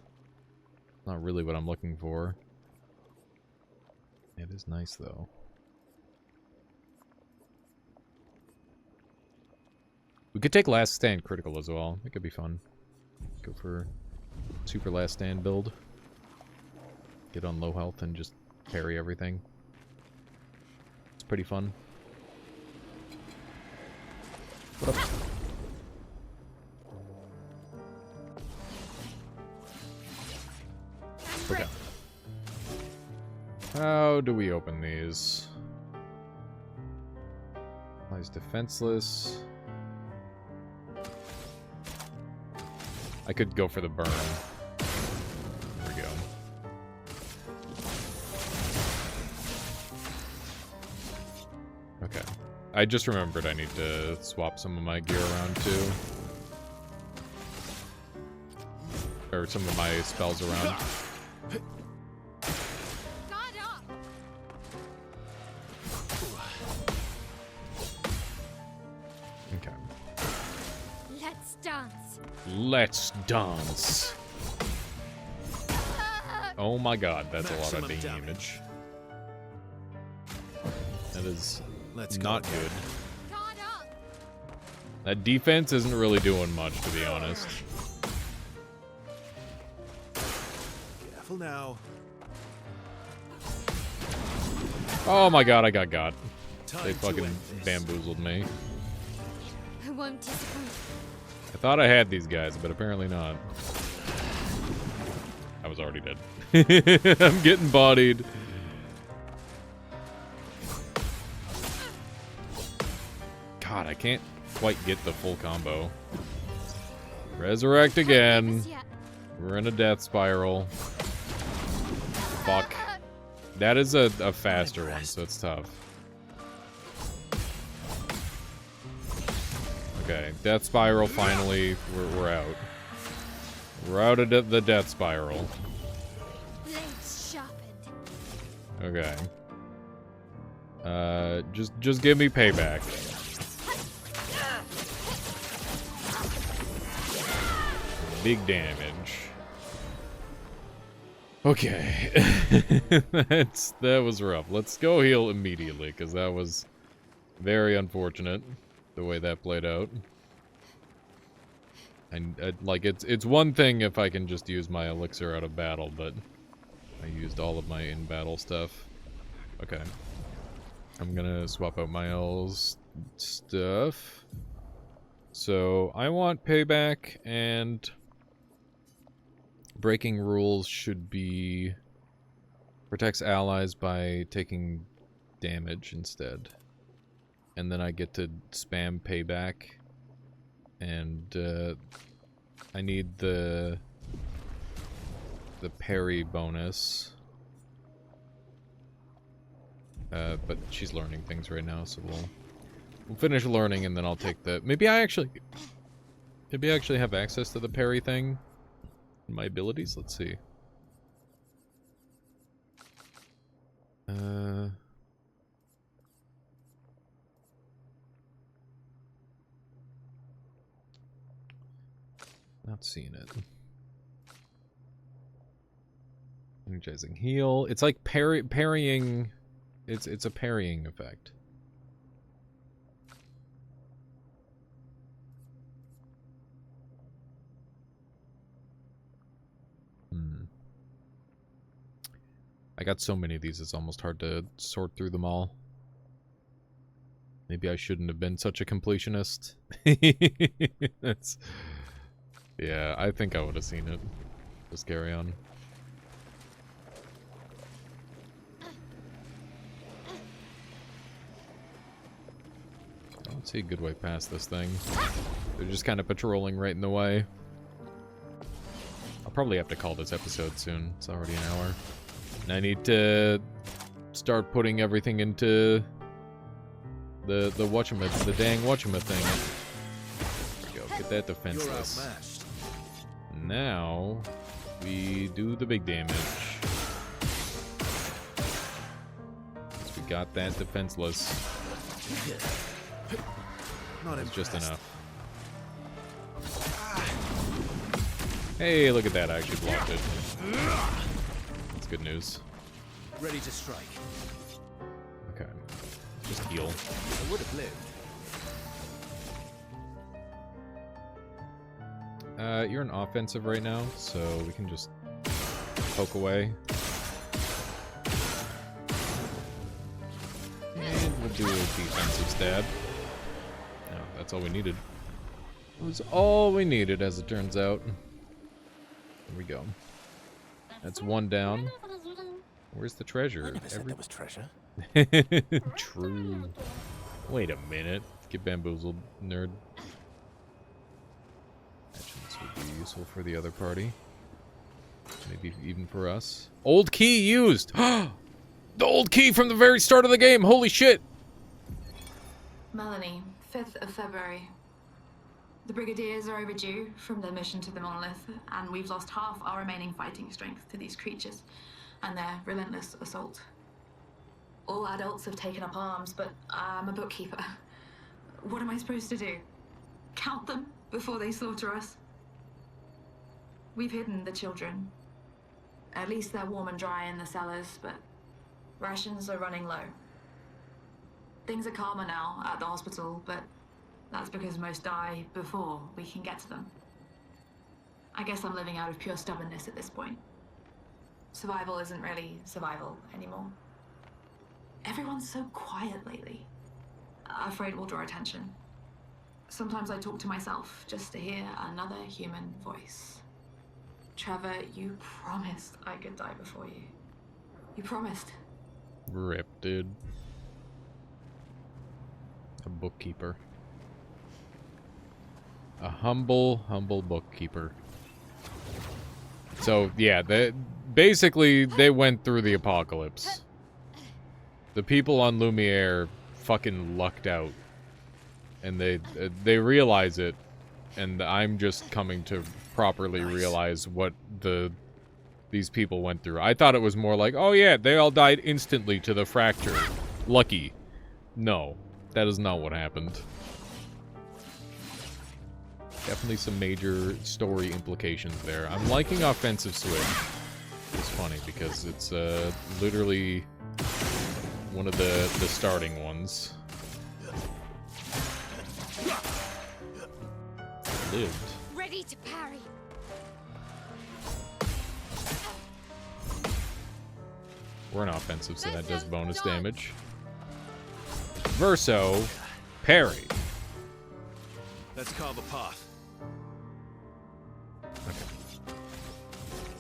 Not really what I'm looking for. It is nice though. We could take last stand critical as well. It could be fun. Go for super last stand build. Get on low health and just parry everything. It's pretty fun. What up? Okay. How do we open these? Lies defenseless. I could go for the burn. There we go. Okay. I just remembered I need to swap some of my gear around too. Or some of my spells around. Okay. Let's dance. Let's dance. Oh my god, that's a lot of damage. That is not good. That defense isn't really doing much, to be honest. Careful now. Oh my god, I got. They fucking bamboozled me. I won't disappoint. I thought I had these guys, but apparently not. I was already dead. I'm getting bodied. God, I can't quite get the full combo. Resurrect again. We're in a death spiral. Fuck. That is a faster one, so it's tough. Okay, death spiral finally, we're out. We're out of the death spiral. Blades sharpened. Okay. Just give me payback. Big damage. Okay. That was rough. Let's go heal immediately, because that was very unfortunate. the way that played out. And like it's one thing if I can just use my elixir out of battle, but I used all of my in-battle stuff. Okay. I'm gonna swap out my L's stuff. So I want payback, and breaking rules should be protects allies by taking damage instead. And then I get to spam payback. And I need the parry bonus. But she's learning things right now, so we'll finish learning, and then I'll take the... Maybe I actually have access to the parry thing in my abilities. Let's see. Not seeing it. Energizing heal. It's like parrying. It's a parrying effect. I got so many of these, it's almost hard to sort through them all. Maybe I shouldn't have been such a completionist. That's... Yeah, I think I would have seen it. Just carry on. I don't see a good way past this thing. They're just kind of patrolling right in the way. I'll probably have to call this episode soon. It's already an hour. And I need to start putting everything into the whatchamit, the dang whatchamit thing. There we go, get that defenseless. Now, we do the big damage. We got that defenseless. That's just enough. Hey, look at that, I actually blocked it. That's good news. Ready to strike. Okay. Just heal. I would have lived. You're an offensive right now, so we can just poke away. And we'll do a defensive stab. No, that's all we needed. It was all we needed, as it turns out. There we go. That's one down. Where's the treasure? I never said there was treasure. True. Wait a minute. Get bamboozled, nerd. Actions would be useful for the other party. Maybe even for us. Old key used! The old key from the very start of the game! Holy shit! Melanie, 5th of February. The Brigadiers are overdue from their mission to the Monolith, and we've lost half our remaining fighting strength to these creatures and their relentless assault. All adults have taken up arms, but I'm a bookkeeper. What am I supposed to do? Count them before they slaughter us? We've hidden the children. At least they're warm and dry in the cellars, but rations are running low. Things are calmer now at the hospital, but that's because most die before we can get to them. I guess I'm living out of pure stubbornness at this point. Survival isn't really survival anymore. Everyone's so quiet lately. Afraid we'll draw attention. Sometimes I talk to myself just to hear another human voice. Trevor, you promised I could die before you. You promised. Rip, dude. A bookkeeper. A humble bookkeeper. So, yeah, basically, they went through the apocalypse. The people on Lumiere fucking lucked out. And they realize it. And I'm just coming to properly realize what these people went through. I thought it was more like, oh yeah, they all died instantly to the fracture. Lucky. No, that is not what happened. Definitely some major story implications there. I'm liking offensive switch. It's funny because it's literally one of the starting ones. lived. Ready to parry. We're an offensive, so that does Verso, bonus dodge. damage. Verso, parry. Let's carve a path.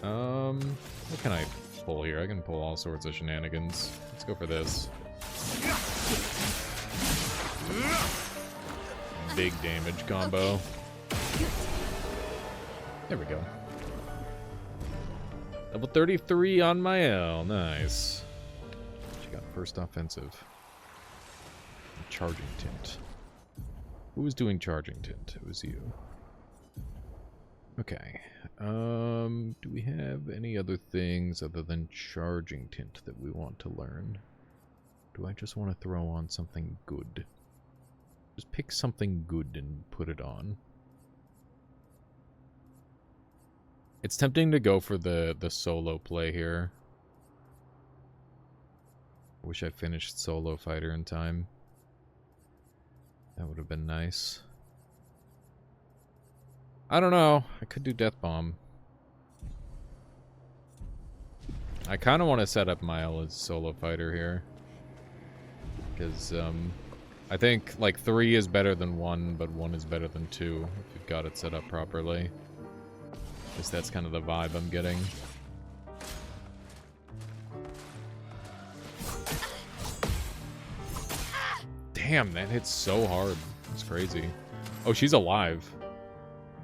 What can I pull here? I can pull all sorts of shenanigans. Let's go for this. Big damage combo. There we go. Level 33 on my L. Nice. She got first offensive. Charging tint. Who was doing charging tint? It was you. Okay. Do we have any other things other than charging tint that we want to learn? Do I just want to throw on something good? Just pick something good and put it on. It's tempting to go for the solo play here. I wish I finished Solo Fighter in time. That would have been nice. I don't know. I could do Death Bomb. I kind of want to set up Mile as Solo Fighter here. Because, I think, like, 3 is better than 1, but 1 is better than 2, if you've got it set up properly. Guess that's kind of the vibe I'm getting. Damn, that hits so hard. It's crazy. Oh, she's alive. I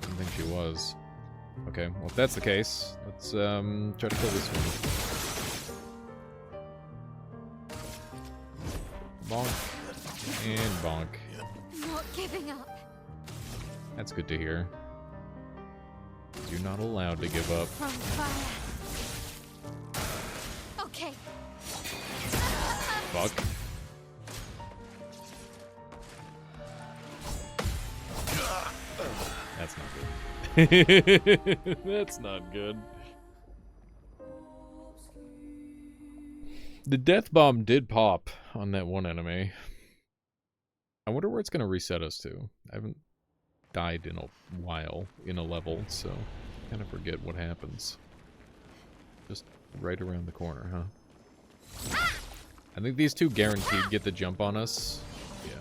didn't think she was. Okay, well, if that's the case, let's try to kill this one. Bonk. And bonk. Not giving up. That's good to hear. You're not allowed to give up. From fire. Okay. Fuck. That's not good. That's not good. The death bomb did pop on that one enemy. I wonder where it's going to reset us to. I haven't died in a while in a level, so I kind of forget what happens. Just right around the corner, huh? I think these two guaranteed get the jump on us. Yeah.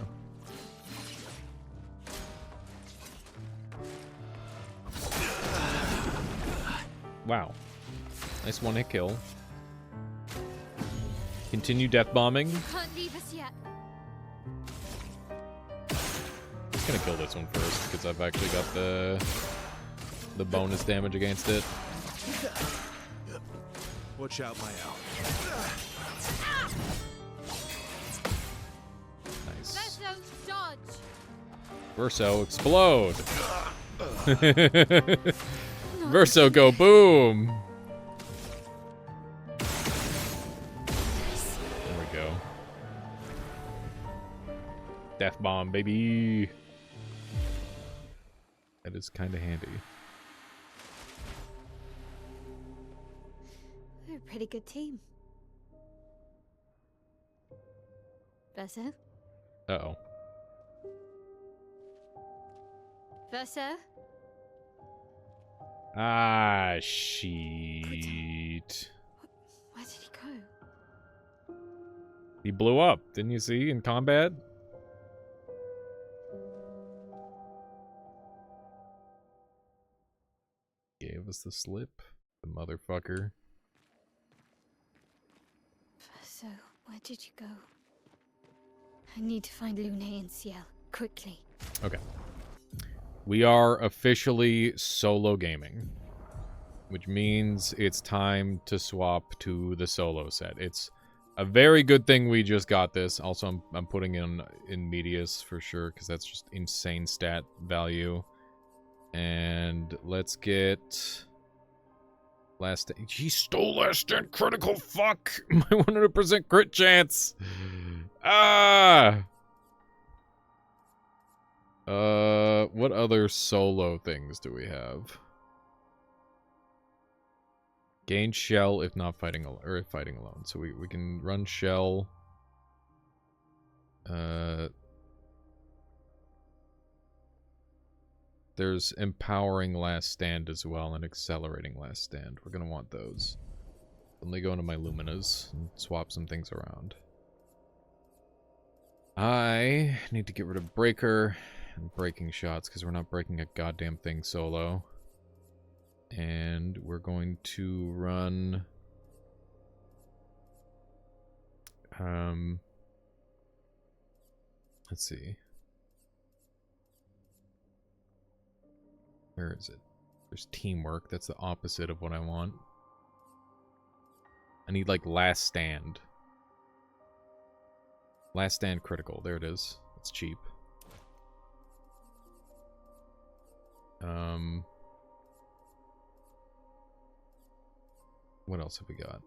Wow. Nice one-hit kill. Continue death bombing. Can't leave us yet. Just gonna kill this one first because I've actually got the bonus damage against it. Watch out, my owl. Nice. Verso, dodge. Verso, explode! Verso, go boom! There we go. Death bomb, baby! That is kind of handy. We're a pretty good team. Verso? Uh-oh. Verso? Ah, shit. Where did he go? He blew up, didn't you see, in combat? Gave us the slip, the motherfucker. Verso, where did you go? I need to find Lune and Ciel, quickly. Okay. We are officially solo gaming, which means it's time to swap to the solo set. It's a very good thing we just got this. Also, I'm putting in Medias for sure, because that's just insane stat value. And let's get last. He stole last stand critical. Fuck my 100% crit chance. Ah. What other solo things do we have? Gain shell if not fighting alone, or if fighting alone. So we can run shell. There's empowering last stand as well and accelerating last stand. We're going to want those. Let me go into my Luminas and swap some things around. I need to get rid of Breaker and Breaking Shots because we're not breaking a goddamn thing solo. And we're going to run... let's see. Where is it? There's teamwork. That's the opposite of what I want. I need, like, last stand. Last stand critical. There it is. It's cheap. What else have we got?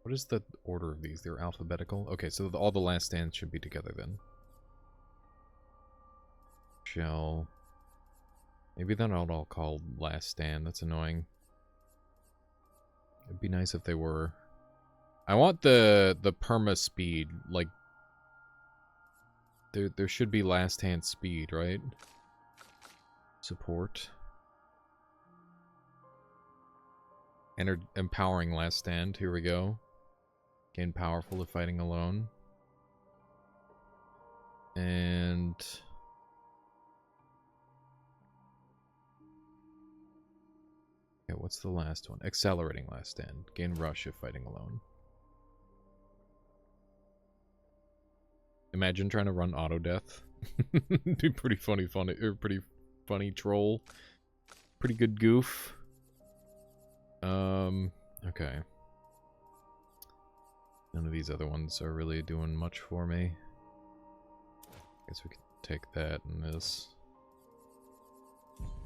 What is the order of these? They're alphabetical? Okay, so all the last stands should be together then. Shell. Maybe they're not all called last stand. That's annoying. It'd be nice if they were. I want the perma speed. Like, there should be last hand speed, right? Support. Empowering last stand. Here we go. Gain powerful if fighting alone. And... okay, what's the last one? Accelerating last stand. Gain rush if fighting alone. Imagine trying to run auto death. Be pretty funny troll. Pretty good goof. Okay. None of these other ones are really doing much for me. Guess we can take that and this.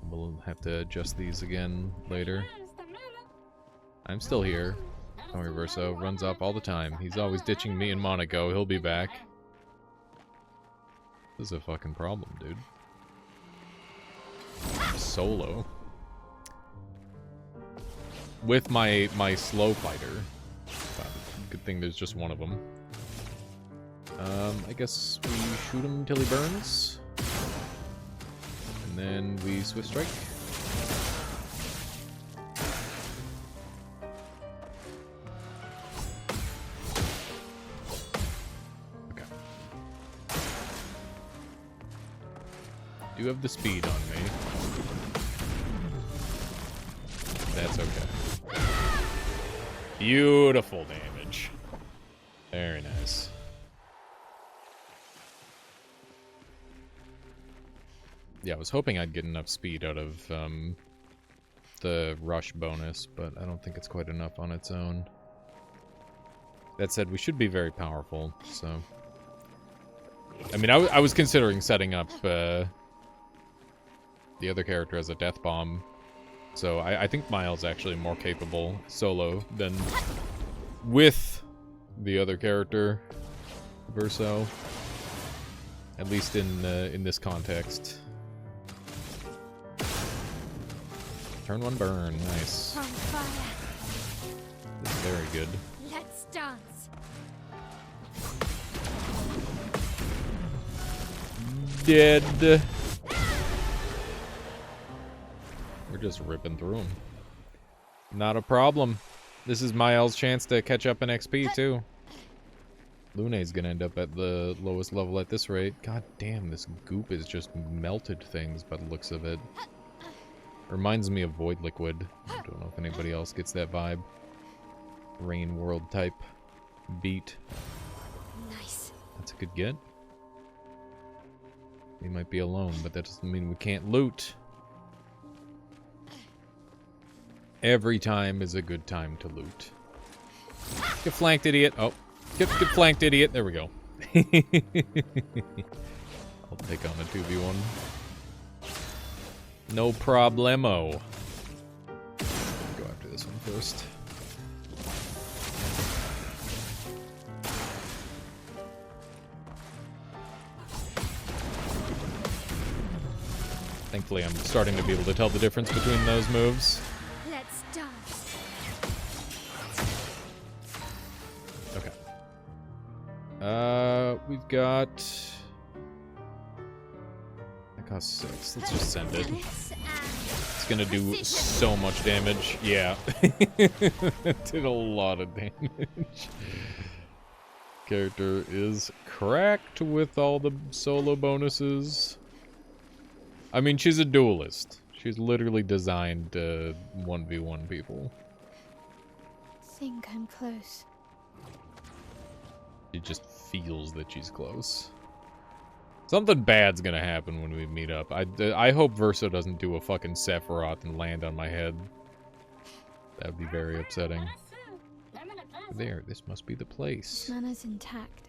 We'll have to adjust these again later. I'm still here. Don't worry, Verso. Runs off all the time. He's always ditching me and Monaco. He'll be back. This is a fucking problem, dude. Solo. With my slow fighter. Good thing there's just one of them. I guess we shoot him till he burns. And then we Swift Strike. Okay. Do have the speed on me. That's okay. Beautiful damage. Very nice. Yeah, I was hoping I'd get enough speed out of the rush bonus, but I don't think it's quite enough on its own. That said, we should be very powerful, so... I mean, I was considering setting up the other character as a death bomb. So I think Miles actually more capable solo than with the other character, Verso. At least in this context. Turn one burn, nice. On fire. This is very good. Let's dance. Dead. We're just ripping through them. Not a problem. This is Miles' chance to catch up in XP, too. Lune's gonna end up at the lowest level at this rate. God damn, this goop is just melted things by the looks of it. Reminds me of Void Liquid. I don't know if anybody else gets that vibe. Rain World type beat. Nice. That's a good get. We might be alone, but that doesn't mean we can't loot. Every time is a good time to loot. Get flanked, idiot. Oh. Get flanked, idiot. There we go. I'll take on a 2v1. No problemo. Go after this one first. Thankfully, I'm starting to be able to tell the difference between those moves. Let's dance. Okay. We've got Cost 6. Let's just send it. Dennis and It's gonna do precision. so much damage. Yeah. It did a lot of damage. Character is cracked with all the solo bonuses. I mean, she's a duelist. She's literally designed to 1v1 people. Think I'm close. She just feels that she's close. Something bad's gonna happen when we meet up. I hope Verso doesn't do a fucking Sephiroth and land on my head. That would be very upsetting. There, this must be the place. Mana's intact.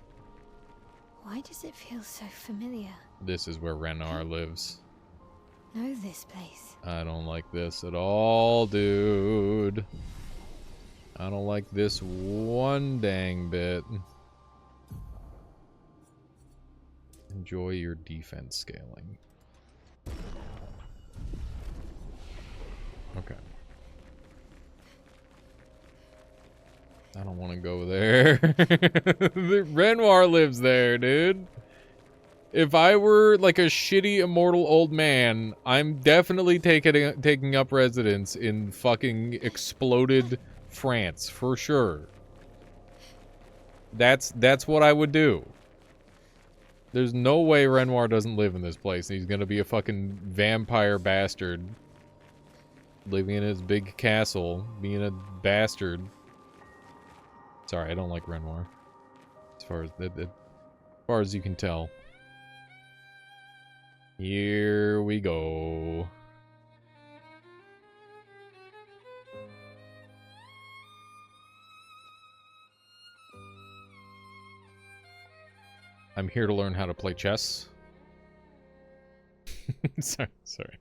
Why does it feel so familiar? This is where Renoir lives. Know this place. I don't like this at all, dude. I don't like this one dang bit. Enjoy your defense scaling. Okay. I don't want to go there. Renoir lives there, dude. If I were like a shitty immortal old man, I'm definitely taking up residence in fucking exploded France for sure. That's what I would do. There's no way Renoir doesn't live in this place. He's gonna be a fucking vampire bastard living in his big castle, being a bastard. Sorry, I don't like Renoir. As far as you can tell. Here we go. I'm here to learn how to play chess. sorry.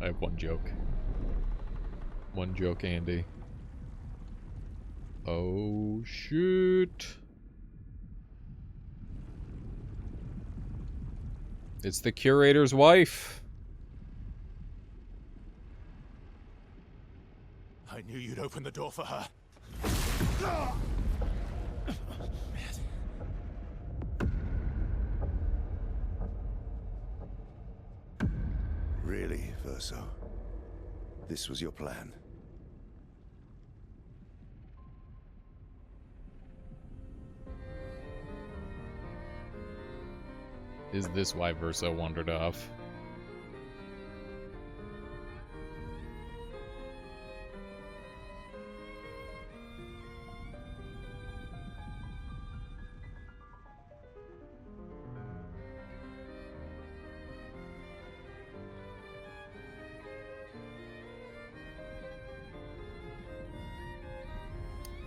I have one joke. One joke, Andy. Oh, shoot. It's the curator's wife. I knew you'd open the door for her. Really, Verso? This was your plan? Is this why Verso wandered off?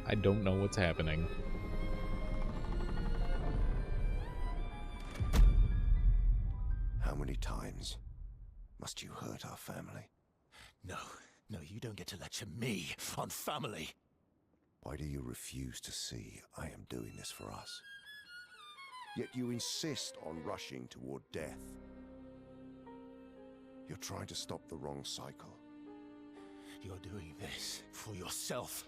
I don't know what's happening. How many times must you hurt our family? No, you don't get to lecture me on family. Why do you refuse to see I am doing this for us? Yet you insist on rushing toward death. You're trying to stop the wrong cycle. You're doing this for yourself.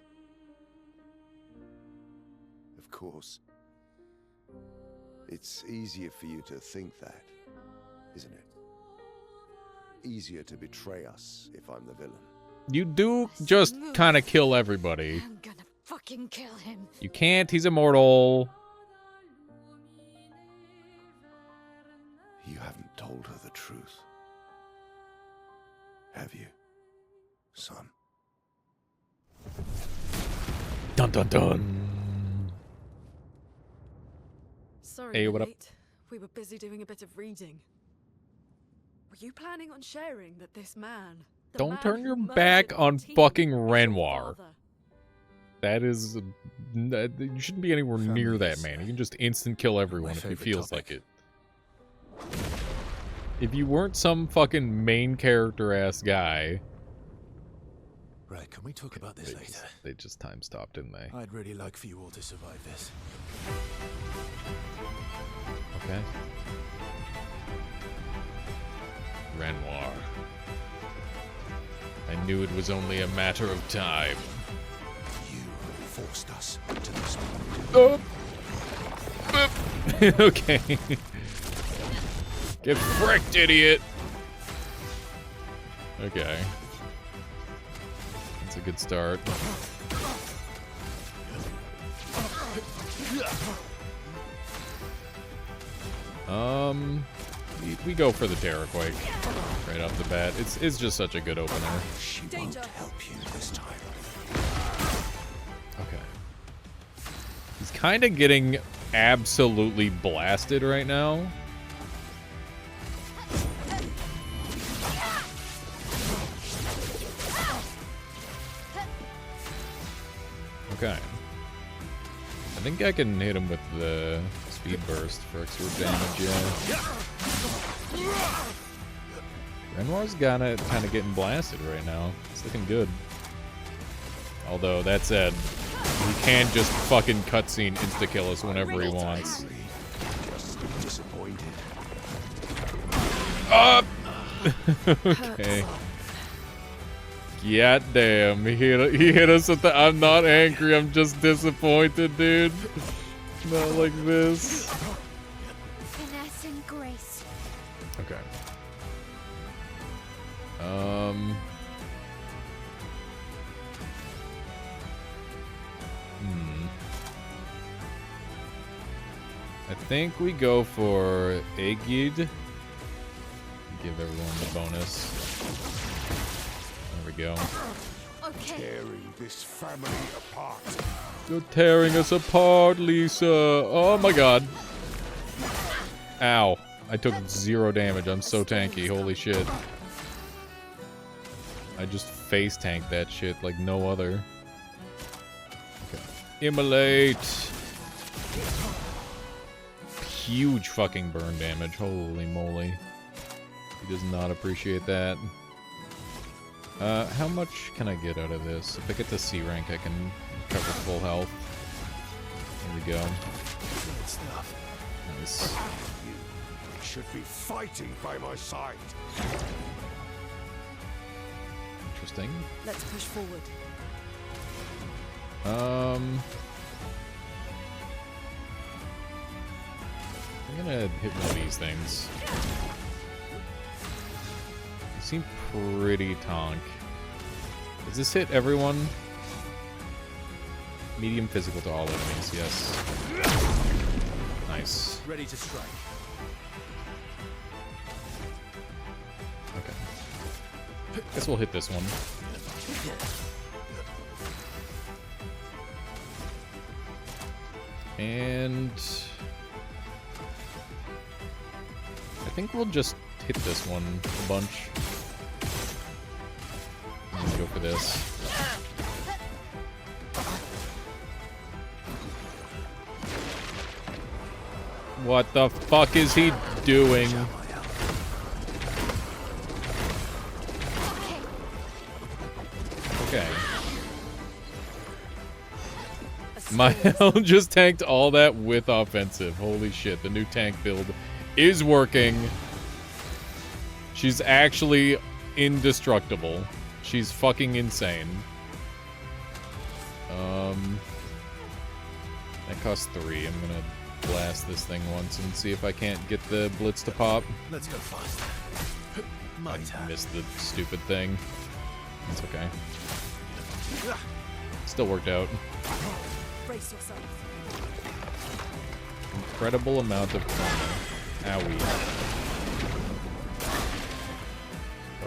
Of course. It's easier for you to think that, isn't it? Easier to betray us if I'm the villain. You do just kind of kill everybody. I'm gonna fucking kill him. You can't, he's immortal. You haven't told her the truth. Have you, son? Dun dun dun. Sorry, Hey, we're what up? late. We were busy doing a bit of reading. Were you planning on sharing that this man... the Don't man turn who your murdered back our on team fucking is your Renoir. father? That is... you shouldn't be anywhere near that Families. man. You can just instant kill everyone if he favorite feels topic. like it. If you weren't some fucking main character-ass guy... Right, can we talk about this later? They just time stopped, didn't they? I'd really like for you all to survive this. Okay. Renoir. I knew it was only a matter of time. You forced us to this point. Oh. Okay. Get fricked, idiot! Okay. That's a good start. We go for the Terrorquake right off the bat. It's just such a good opener. She won't help you this time. Okay. He's kind of getting absolutely blasted right now. Okay. I think I can hit him with the speed burst for extra damage, yeah. Renoir's kind of getting blasted right now. It's looking good. Although, that said, he can just fucking cutscene insta-kill us whenever he wants. Up! Okay. God damn, he hit us with the I'm not angry, I'm just disappointed, dude. Not like this. Finesse and grace. Okay. I think we go for Aegid. Give everyone the bonus. There we go. Okay. Tearing this family apart. You're tearing us apart, Lisa. Oh my god. Ow. I took 0 damage. I'm so tanky. Holy shit. I just face tanked that shit like no other. Okay. Immolate. Huge fucking burn damage. Holy moly. He does not appreciate that. How much can I get out of this? If I get to C rank, I can recover full health. There we go. Good stuff. Nice. You should be fighting by my side. Interesting. Let's push forward. I'm gonna hit one of these things. They seem pretty tonk. Does this hit everyone? Medium physical to all enemies, yes. Nice. Ready to strike. Okay. Guess we'll hit this one. And I think we'll just hit this one a bunch. I'm gonna go for this. What the fuck is he doing? Okay. Mael just tanked all that with offensive. Holy shit, the new tank build is working. She's actually indestructible. She's fucking insane. That costs 3. I'm gonna blast this thing once and see if I can't get the blitz to pop. Let's go fast. I missed the stupid thing. It's okay. Still worked out. Brace yourself. Incredible amount of karma. Owie.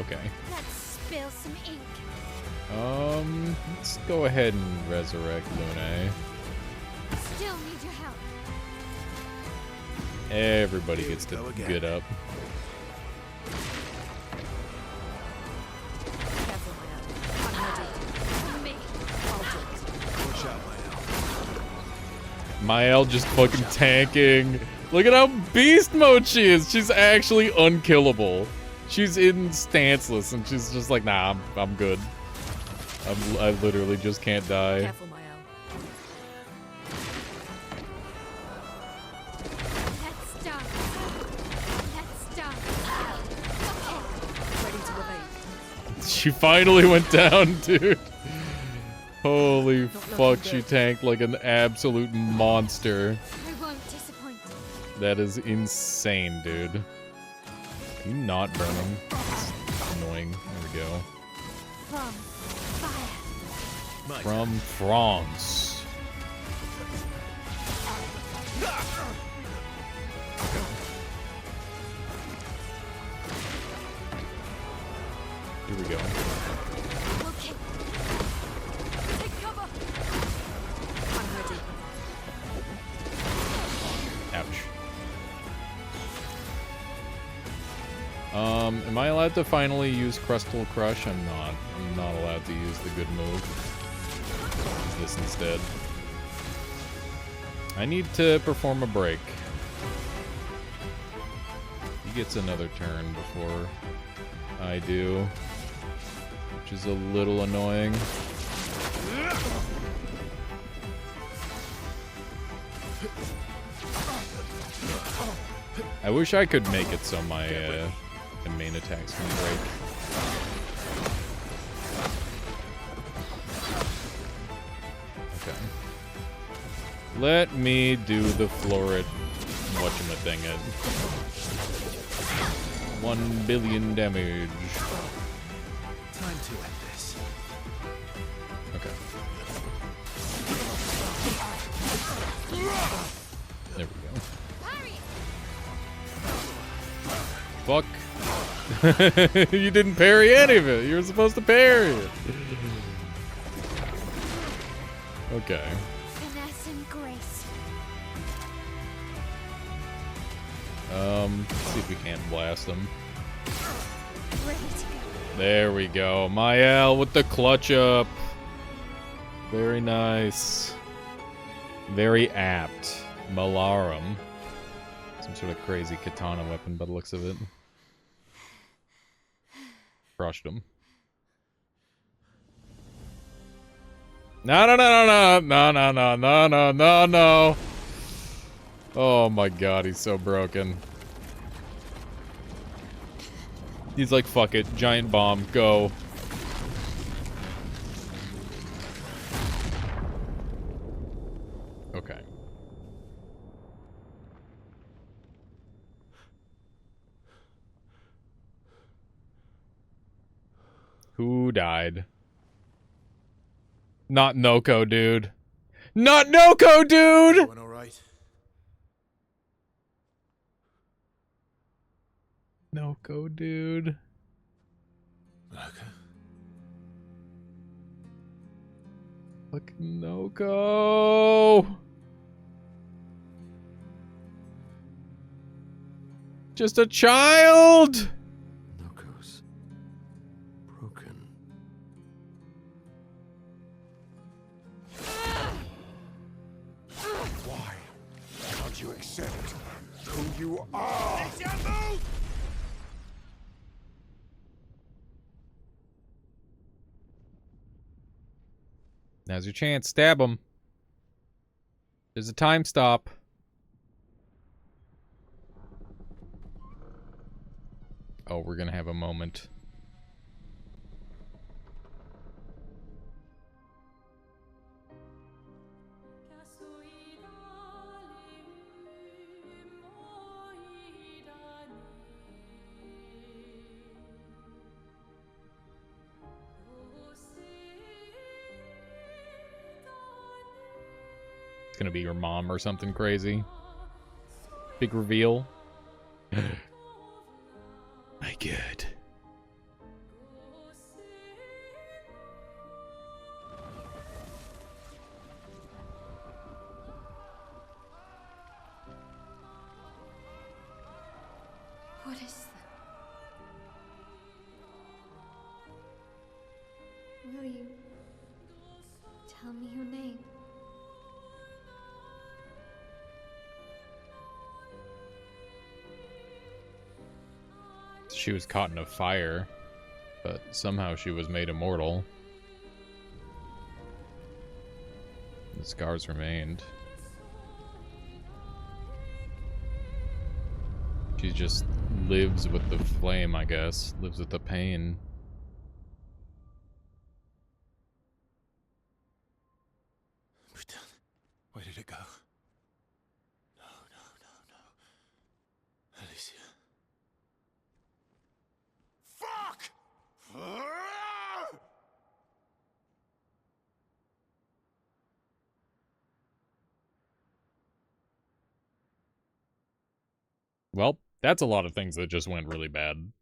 Okay. Let's spill some ink. Let's go ahead and resurrect Lune. Still need your help. Everybody gets to get up. Careful, Mael. I'm ready. Me. Watch out, Mael just fucking tanking. Look at how beast mode she is. She's actually unkillable. She's in stanceless and she's just like, nah, I'm good. I literally just can't die. Careful, Mael. Let's dance. Let's dance. Ready to evade. She finally went down, dude. Holy Not fuck, looking she good. tanked like an absolute monster. I won't disappoint. That is insane, dude. Can you not burn him? It's annoying. There we go. From fire. From France. Here we go. Okay. Take cover. I'm ready. Ouch. Am I allowed to finally use Crustal Crush? I'm not. I'm not allowed to use the good move. Use this instead. I need to perform a break. He gets another turn before I do, which is a little annoying. I wish I could make it so my main attacks can break. Okay. Let me do the florid whatchamacallit. 1 billion damage. Time to end this. Okay. There we go. Fuck. You didn't parry any of it. You were supposed to parry it. Okay. Finesse and grace. Let's see if we can't blast them. Ready to go. There we go. Mael with the clutch up. Very nice. Very apt. Malarum. Some sort of crazy katana weapon by the looks of it. Crushed him. No, no, no, no, no, no, no, no, no, no, no. Oh my god, he's so broken. He's like, fuck it, giant bomb, go. Okay. Who died? Not Noko, dude. Not Noko, dude! Everyone all right? Noko, dude. Okay. Fucking Noko. Just a child! Noko's broken. Why can't you accept who you are? Now's your chance. Stab him. There's a time stop. Oh, we're gonna have a moment. It's gonna be your mom or something crazy. Big reveal. My god. What is that? Will you tell me your name? She was caught in a fire, but somehow she was made immortal. The scars remained. She just lives with the flame, I guess. Lives with the pain. Where did it go? No, no, no, no. Alicia. Well, that's a lot of things that just went really bad.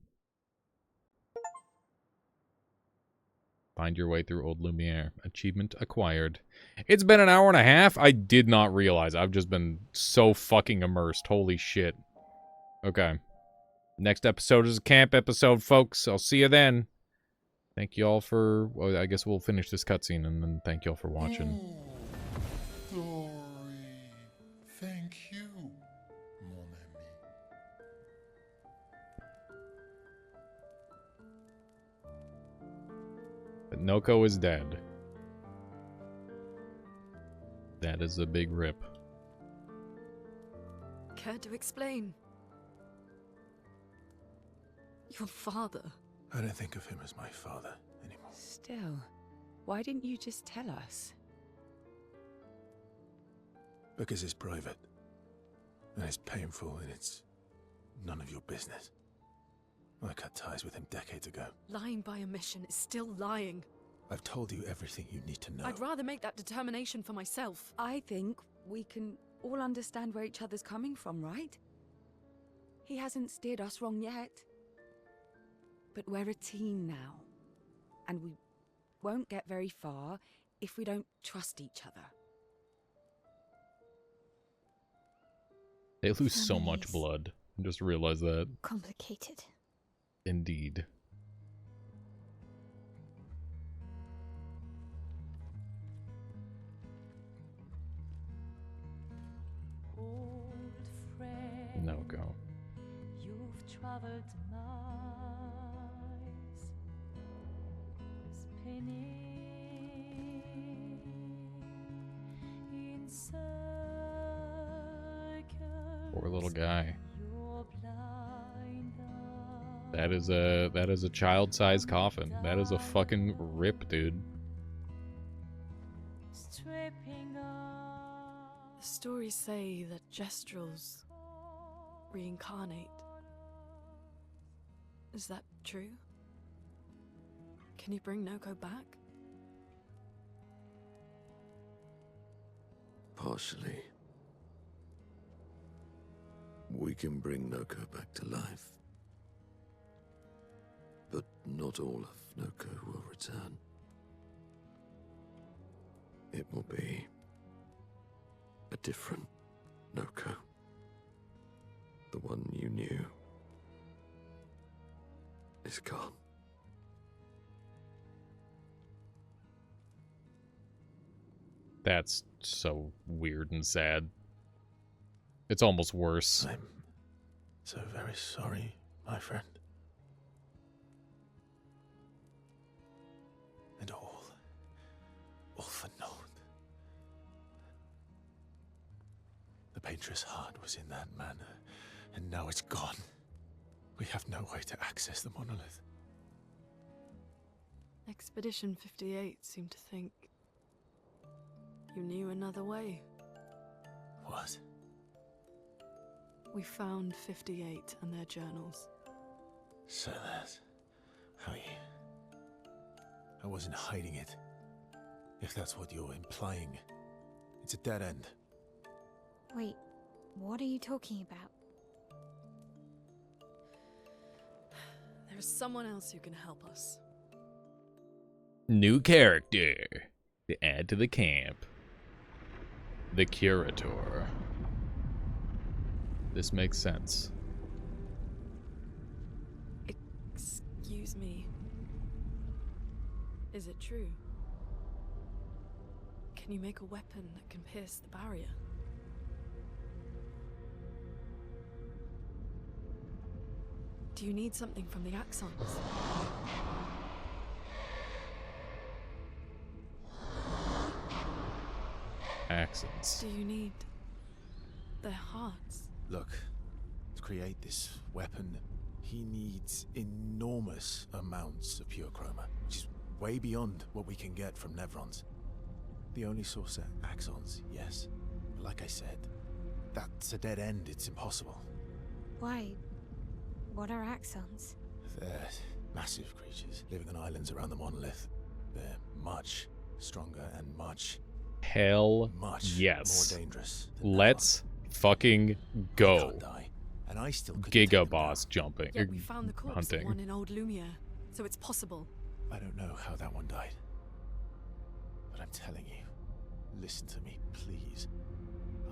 Find your way through Old Lumiere. Achievement acquired. It's been an hour and a half? I did not realize. I've just been so fucking immersed. Holy shit. Okay. Next episode is a camp episode, folks. I'll see you then. Thank you all for... Well, I guess we'll finish this cutscene and then thank you all for watching. Glory. Thank you, mon ami. But Noko is dead. That is a big rip. Care to explain? Your father. I don't think of him as my father anymore. Still, why didn't you just tell us? Because it's private. And it's painful and it's none of your business. I cut ties with him decades ago. Lying by omission is still lying. I've told you everything you need to know. I'd rather make that determination for myself. I think we can all understand where each other's coming from, right? He hasn't steered us wrong yet. But we're a team now. And we won't get very far if we don't trust each other. They lose so much blood. I just realized that. Complicated. Indeed. No go. You've traveled miles, spinning in circles. Poor little guy. Your blind That is a child-sized coffin. That is a fucking rip, dude. stripping off. The stories say that Gestrels reincarnate. Is that true? Can you bring Noko back? Partially. We can bring Noko back to life. But not all of Noko will return. It will be a different Noko. The one you knew is gone. That's so weird and sad. It's almost worse. I'm so very sorry, my friend. And all for naught. The painter's heart was in that manor, and now it's gone. We have no way to access the monolith. Expedition 58 seemed to think you knew another way. What? We found 58 and their journals. So that's how you... I wasn't hiding it. If that's what you're implying. It's a dead end. Wait, what are you talking about? There is someone else who can help us. New character to add to the camp. The Curator. This makes sense. Excuse me. Is it true? Can you make a weapon that can pierce the barrier? Do you need something from the Axons? Accents. Do you need their hearts? Look, to create this weapon, he needs enormous amounts of pure chroma, which is way beyond what we can get from Nevrons. The only source are Axons, yes. But like I said, that's a dead end. It's impossible. Why? What are Axons? They're massive creatures living on islands around the monolith. They're much stronger and much Hell much yes. more dangerous than Let's fucking go. They can't die, and I still couldn't Giga take them boss down. jumping, Yet we found the corpse hunting. of one in Old Lumiere, so it's possible. I don't know how that one died. But I'm telling you, listen to me, please.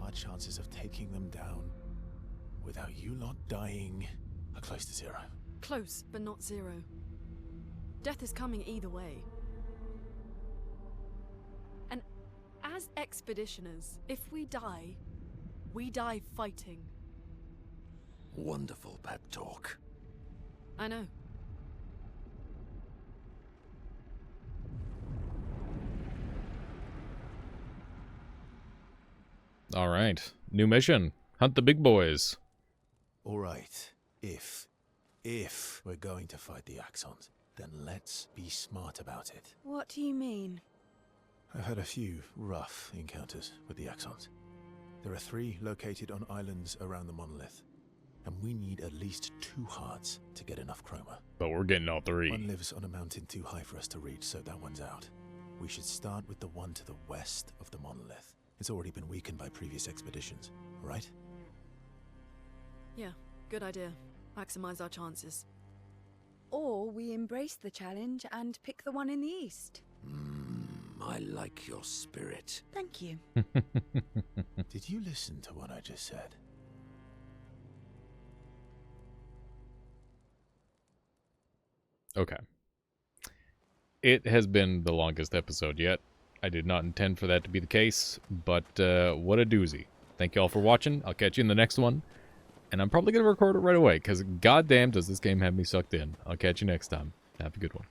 Our chances of taking them down without you lot dying are close to zero. Close, but not zero. Death is coming either way. And as expeditioners, if we die fighting. Wonderful pep talk. I know. All right, new mission: hunt the big boys. All right, if we're going to fight the Axons, then let's be smart about it. What do you mean? I've had a few rough encounters with the Axons. There are 3 located on islands around the monolith, and we need at least 2 hearts to get enough chroma. But we're getting all 3. One lives on a mountain too high for us to reach, so that one's out. We should start with the one to the west of the monolith. It's already been weakened by previous expeditions, right? Yeah, good idea. Maximize our chances. Or we embrace the challenge and pick the one in the east. I like your spirit. Thank you. Did you listen to what I just said? Okay. It has been the longest episode yet. I did not intend for that to be the case, but what a doozy. Thank you all for watching. I'll catch you in the next one. And I'm probably going to record it right away, because goddamn does this game have me sucked in. I'll catch you next time. Have a good one.